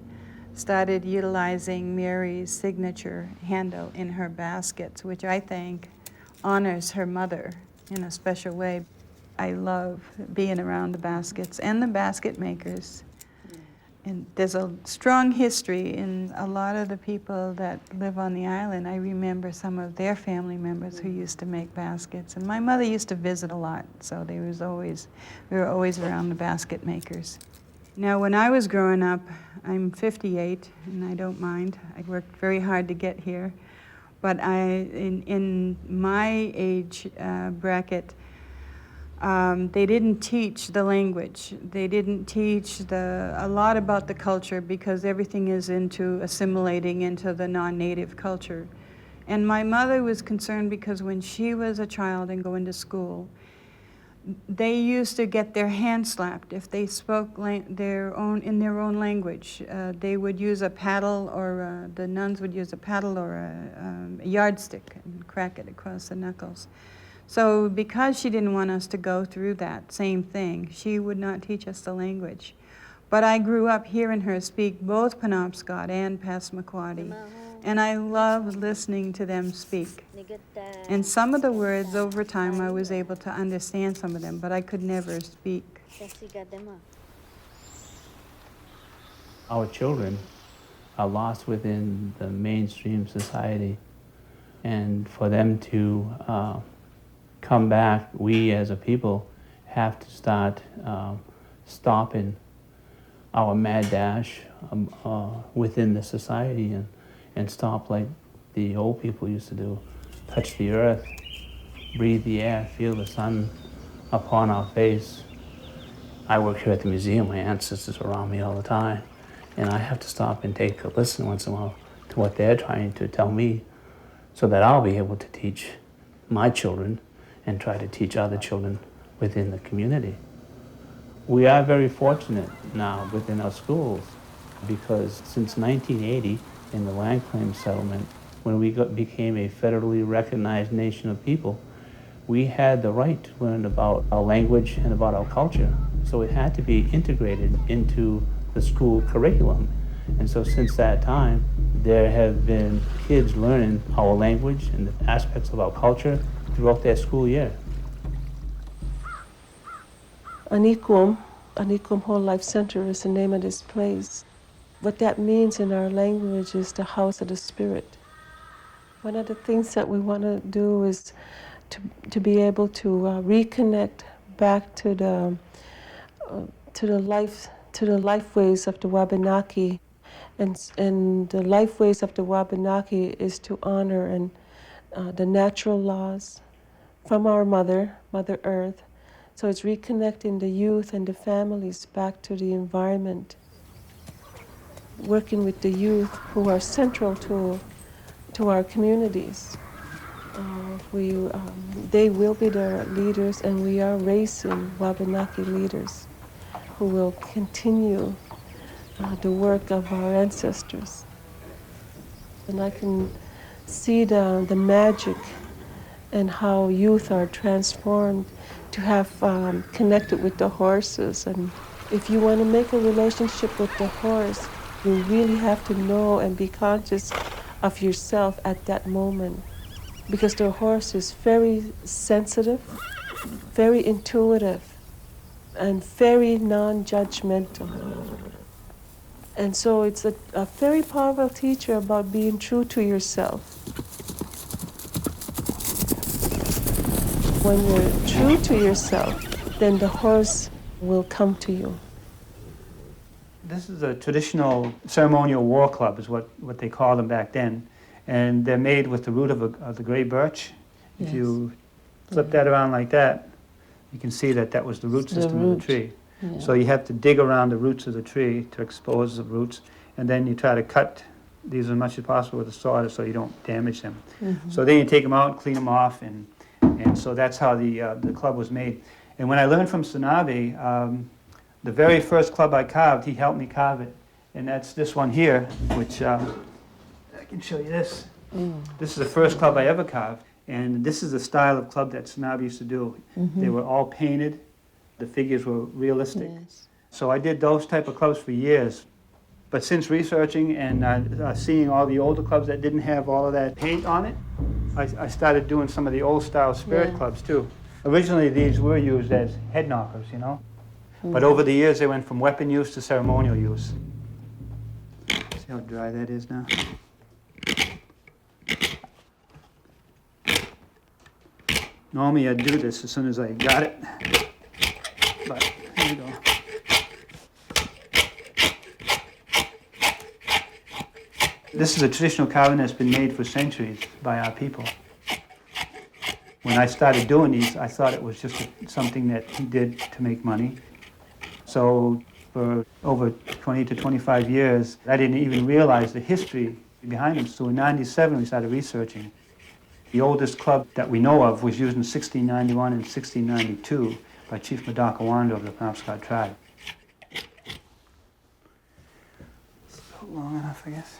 started utilizing Mary's signature handle in her baskets, which I think honors her mother in a special way. I love being around the baskets and the basket makers. And there's a strong history in a lot of the people that live on the island. I remember some of their family members who used to make baskets. And my mother used to visit a lot, so we were always around the basket makers. Now, when I was growing up, I'm 58, and I don't mind. I worked very hard to get here. But in my age bracket, they didn't teach the language. They didn't teach a lot about the culture because everything is into assimilating into the non-native culture. And my mother was concerned because when she was a child and going to school, they used to get their hand slapped if they spoke in their own language. They would use a paddle, or the nuns would use a paddle or a yardstick and crack it across the knuckles. So because she didn't want us to go through that same thing, she would not teach us the language. But I grew up hearing her speak both Penobscot and Passamaquoddy, and I loved listening to them speak. And some of the words over time I was able to understand some of them, but I could never speak. Our children are lost within the mainstream society, and for them to come back, we as a people have to start stopping our mad dash within the society and stop like the old people used to do. Touch the earth, breathe the air, feel the sun upon our face. I work here at the museum. My ancestors are around me all the time. And I have to stop and take a listen once in a while to what they're trying to tell me so that I'll be able to teach my children and try to teach other children within the community. We are very fortunate now within our schools because since 1980 in the land claim settlement, when we became a federally recognized nation of people, we had the right to learn about our language and about our culture. So it had to be integrated into the school curriculum. And so since that time, there have been kids learning our language and the aspects of our culture throughout their school year. Anikum Whole Life Center is the name of this place. What that means in our language is the house of the spirit. One of the things that we want to do is to be able to reconnect back to the life ways of the Waban-Aki, and the life ways of the Waban-Aki is to honor and the natural laws from our Mother Earth. So it's reconnecting the youth and the families back to the environment, working with the youth who are central to our communities. They will be the leaders, and we are raising Waban-Aki leaders who will continue the work of our ancestors. And I can see the magic and how youth are transformed to have connected with the horses. And if you want to make a relationship with the horse, you really have to know and be conscious of yourself at that moment, because the horse is very sensitive, very intuitive, and very non-judgmental. And so it's a very powerful teacher about being true to yourself. When you're true to yourself, then the horse will come to you. This is a traditional ceremonial war club, is what they called them back then. And they're made with the root of the gray birch. If you flip that around like that, you can see that was the root system of the tree. Yeah. So you have to dig around the roots of the tree to expose the roots, and then you try to cut these as much as possible with a saw so you don't damage them. Mm-hmm. So then you take them out, clean them off, and so that's how the club was made. And when I learned from Sanavi, the very first club I carved, he helped me carve it, and that's this one here, which I can show you this. This is the first club I ever carved, and this is the style of club that Sanavi used to do. Mm-hmm. They were all painted. The figures were realistic. So I did those type of clubs for years. But since researching and seeing all the older clubs that didn't have all of that paint on it, I started doing some of the old style spirit clubs too. Originally these were used as head knockers, you know. But over the years they went from weapon use to ceremonial use. See how dry that is now? Normally I'd do this as soon as I got it. But here we go. This is a traditional carving that's been made for centuries by our people. When I started doing these, I thought it was just something that he did to make money. So for over 20 to 25 years, I didn't even realize the history behind them. So in '97, we started researching. The oldest club that we know of was used in 1691 and 1692 by Chief Madakawanda of the Penobscot tribe. Long enough, I guess.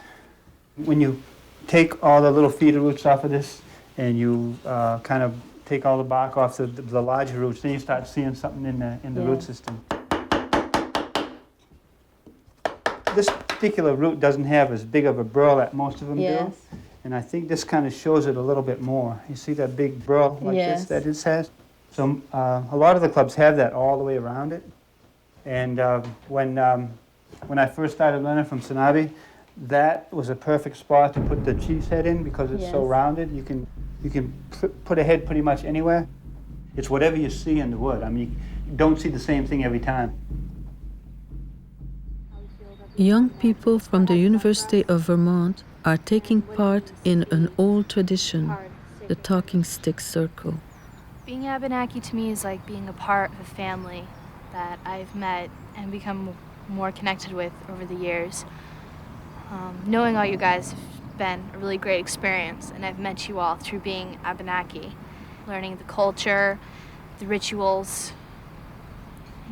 When you take all the little feeder roots off of this and you kind of take all the bark off the larger roots, then you start seeing something in the root system. This particular root doesn't have as big of a burl that most of them do. And I think this kind of shows it a little bit more. You see that big burl like this that this has? So a lot of the clubs have that all the way around it. And when When I first started learning from Sanabi, that was a perfect spot to put the chief's head in because it's so Yes. rounded. You can put a head pretty much anywhere. It's whatever you see in the wood. I mean, you don't see the same thing every time. Young people from the University of Vermont are taking part in an old tradition, the Talking Stick Circle. Being Abenaki to me is like being a part of a family that I've met and become more connected with over the years. Knowing all you guys have been a really great experience, and I've met you all through being Abenaki, learning the culture, the rituals.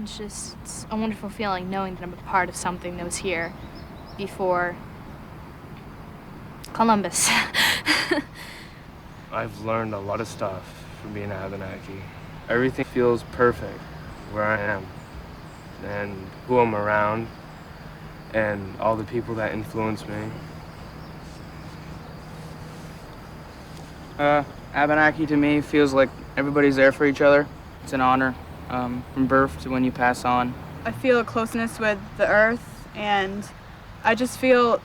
It's a wonderful feeling knowing that I'm a part of something that was here before Columbus. I've learned a lot of stuff from being Abenaki. Everything feels perfect where I am and who I'm around and all the people that influence me. Abenaki to me feels like everybody's there for each other. It's an honor from birth to when you pass on. I feel a closeness with the earth, and I just feel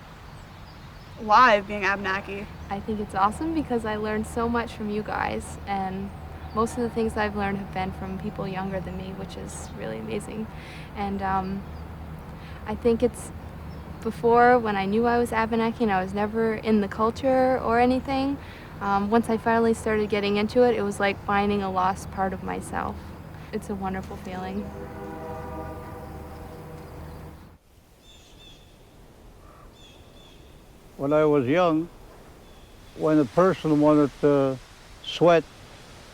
alive being Abenaki. I think it's awesome because I learned so much from you guys, and most of the things I've learned have been from people younger than me, which is really amazing. And I think it's before, when I knew I was Abenaki and I was never in the culture or anything, once I finally started getting into it, it was like finding a lost part of myself. It's a wonderful feeling. When I was young, when a person wanted to sweat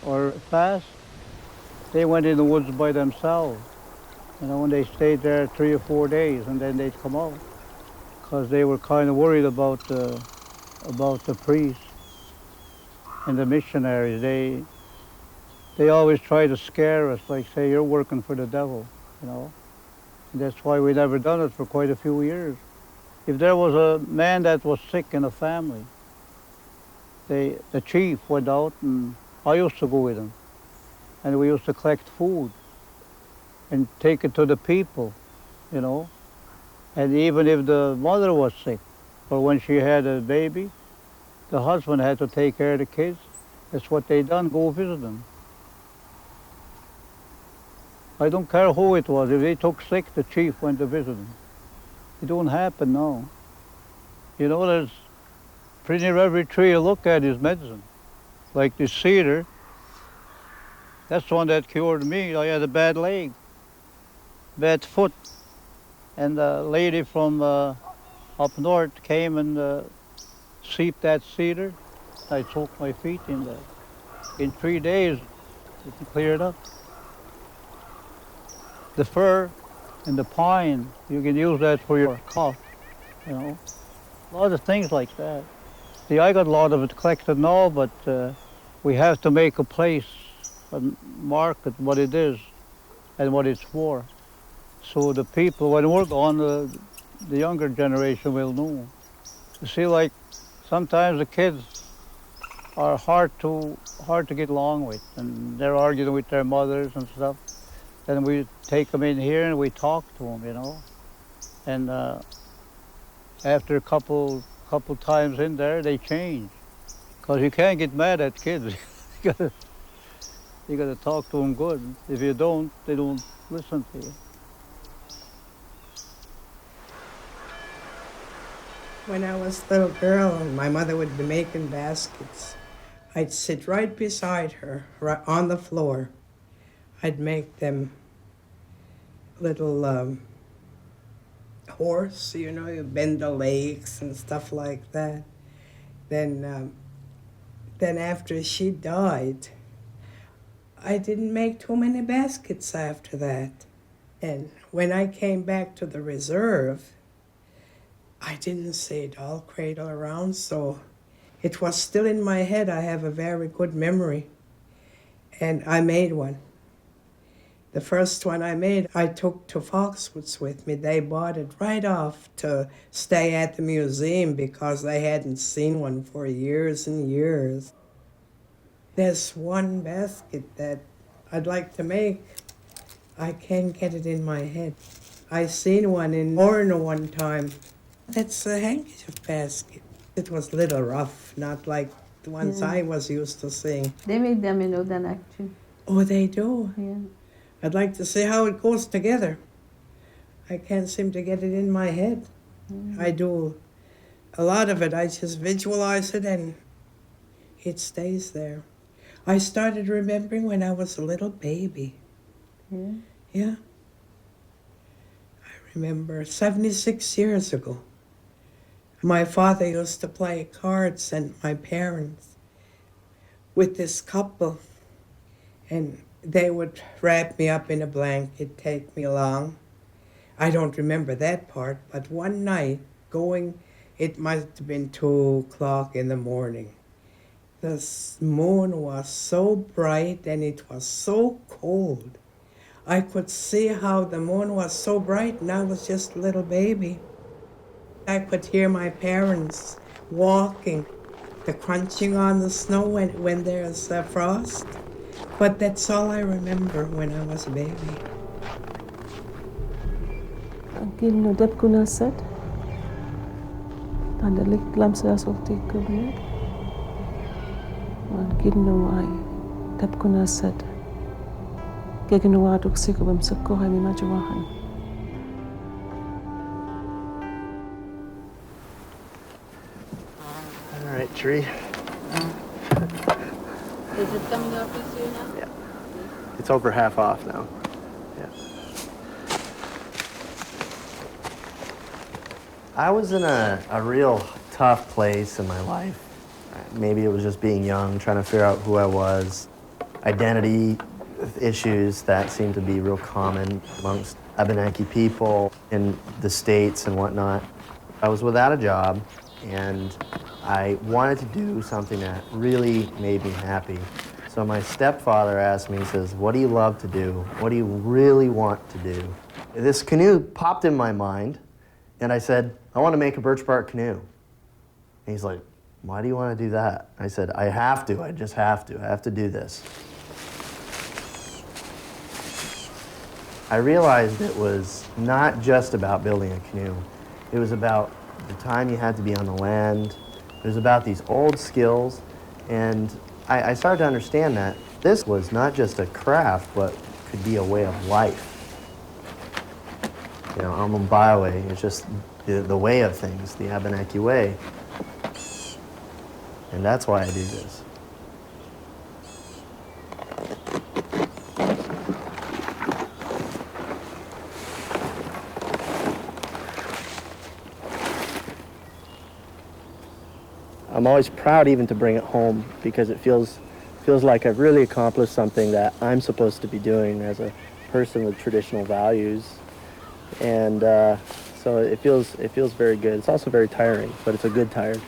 or fast, they went in the woods by themselves. You know, when they stayed there 3 or 4 days, and then they'd come out, because they were kind of worried about the priests and the missionaries. They always try to scare us, like say, you're working for the devil, you know. And that's why we never done it for quite a few years. If there was a man that was sick in a family, the chief went out, and I used to go with him. And we used to collect food and take it to the people, you know. And even if the mother was sick, or when she had a baby, the husband had to take care of the kids. That's what they done, go visit them. I don't care who it was. If they took sick, the chief went to visit them. It don't happen now. You know, there's pretty near every tree you look at is medicine. Like the cedar, that's the one that cured me. I had a bad leg, bad foot. And a lady from up north came and seeped that cedar. I soaked my feet in that. In 3 days, it cleared up. The fir and the pine, you can use that for your cough, you know. A lot of things like that. See, I got a lot of it collected now, but we have to make a place and market what it is and what it's for. So the people, when we're gone, the younger generation will know. You see, like, sometimes the kids are hard to get along with, and they're arguing with their mothers and stuff. Then we take them in here and we talk to them, you know. And after a couple times in there, they change. Because you can't get mad at kids. you gotta talk to them good. If you don't, they don't listen to you. When I was a little girl and my mother would be making baskets, I'd sit right beside her, right on the floor. I'd make them little horse, you know, you bend the legs and stuff like that. Then after she died, I didn't make too many baskets after that. And when I came back to the reserve, I didn't see doll cradle around, so it was still in my head. I have a very good memory. And I made one. The first one I made, I took to Foxwoods with me. They bought it right off to stay at the museum because they hadn't seen one for years and years. There's one basket that I'd like to make. I can't get it in my head. I seen one in Orno one time. That's a handkerchief basket. It was a little rough, not like the ones I was used to seeing. They make them in Odanak too. Oh, they do? Yeah. I'd like to see how it goes together. I can't seem to get it in my head. I do a lot of it. I just visualize it and it stays there. I started remembering when I was a little baby. Yeah. Yeah. I remember 76 years ago. My father used to play cards and my parents with this couple, and they would wrap me up in a blanket, take me along. I don't remember that part, but one night it must have been 2 o'clock in the morning. The moon was so bright and it was so cold. I could see how the moon was so bright and I was just a little baby. I could hear my parents walking, the crunching on the snow when there's frost. But that's all I remember when I was a baby. Gilno dep kuna set. Tanda lik lamsa asolti kubne. Man gilno ai dep kuna set. Gegeno aduk sikubam sakoha mi majawahan. All right, tree. Is it coming up with you now? Yeah. It's over half off now. Yeah. I was in a real tough place in my life. Maybe it was just being young, trying to figure out who I was. Identity issues that seem to be real common amongst Abenaki people in the States and whatnot. I was without a job, and I wanted to do something that really made me happy. So my stepfather asked me, he says, what do you love to do? What do you really want to do? This canoe popped in my mind, and I said, I want to make a birch bark canoe. And he's like, why do you want to do that? I said, I have to, I just have to. I have to do this. I realized it was not just about building a canoe. It was about the time you had to be on the land. It was about these old skills, and I started to understand that this was not just a craft, but could be a way of life. You know, Amumbawe, it's just the way of things, the Abenaki way. And that's why I do this. I'm always proud even to bring it home because it feels like I've really accomplished something that I'm supposed to be doing as a person with traditional values. And so it feels very good. It's also very tiring, but it's a good tired.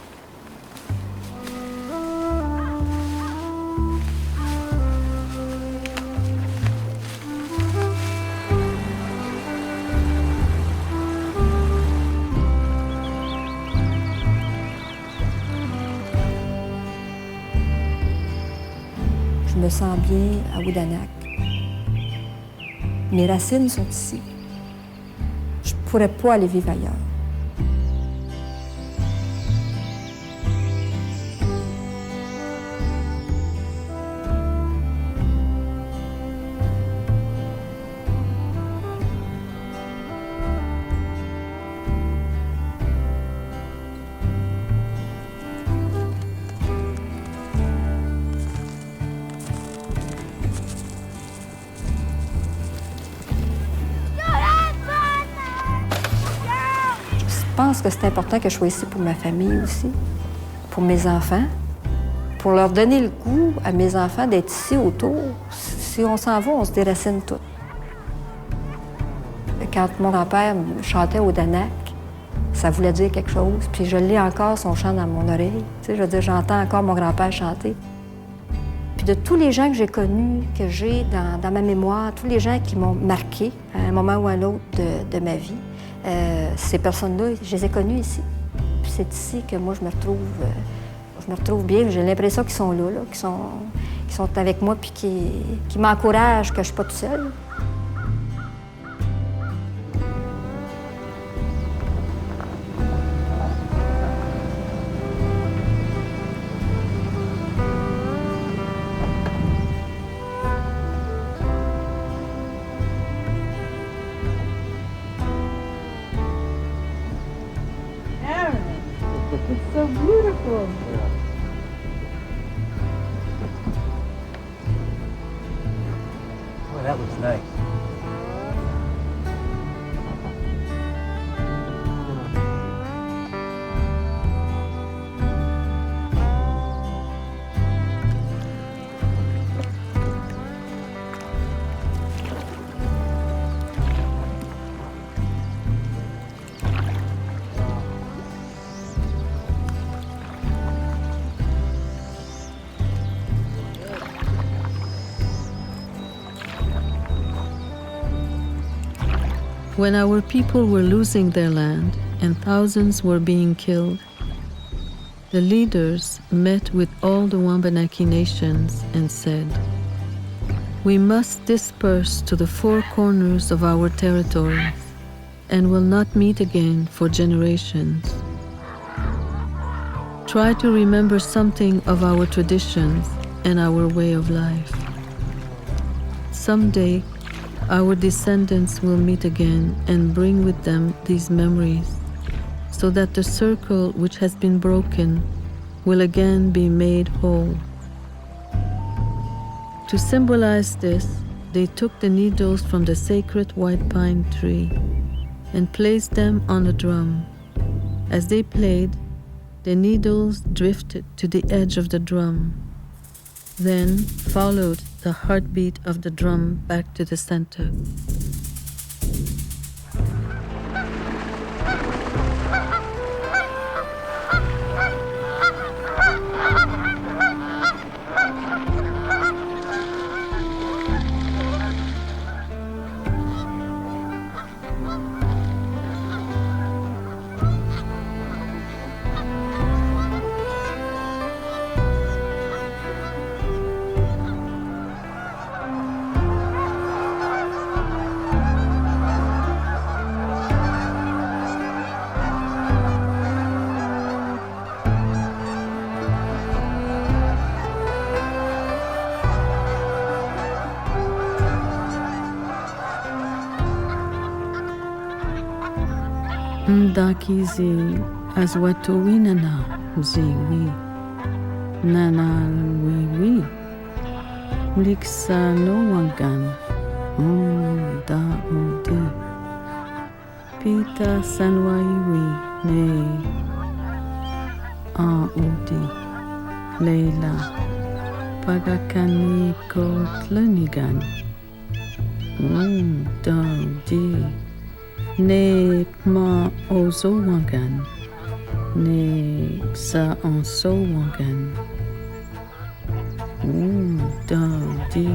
Je me sens bien à Odanak. Mes racines sont ici. Je ne pourrais pas aller vivre ailleurs. Je pense que c'est important que je sois ici pour ma famille aussi, pour mes enfants, pour leur donner le goût à mes enfants d'être ici autour. Si on s'en va, on se déracine tous. Quand mon grand-père chantait au Odanak, ça voulait dire quelque chose, puis je l'ai encore, son chant dans mon oreille. Tu sais, je veux dire, j'entends encore mon grand-père chanter. Puis de tous les gens que j'ai connus, que j'ai dans ma mémoire, tous les gens qui m'ont marqué à un moment ou à l'autre de ma vie, ces personnes-là, je les ai connues ici. Puis c'est ici que moi, je me retrouve bien. J'ai l'impression qu'ils sont là, qu'ils sont avec moi, puis qui m'encouragent, que je ne suis pas toute seule. cool. Well, that was nice. When our people were losing their land and thousands were being killed, the leaders met with all the Waban-Aki nations and said, "We must disperse to the four corners of our territories and will not meet again for generations. Try to remember something of our traditions and our way of life. Someday, our descendants will meet again and bring with them these memories, so that the circle which has been broken will again be made whole." To symbolize this, they took the needles from the sacred white pine tree and placed them on a drum. As they played, the needles drifted to the edge of the drum, then followed the heartbeat of the drum back to the center. M'daki zi azwatowi nana zi wi nana wi mliksa no wangan da udi pita sanwai wi ne a udi leila pagakani ko tlanigan da udi ne ma ozo wangan, ne sa on so wangan. Da di.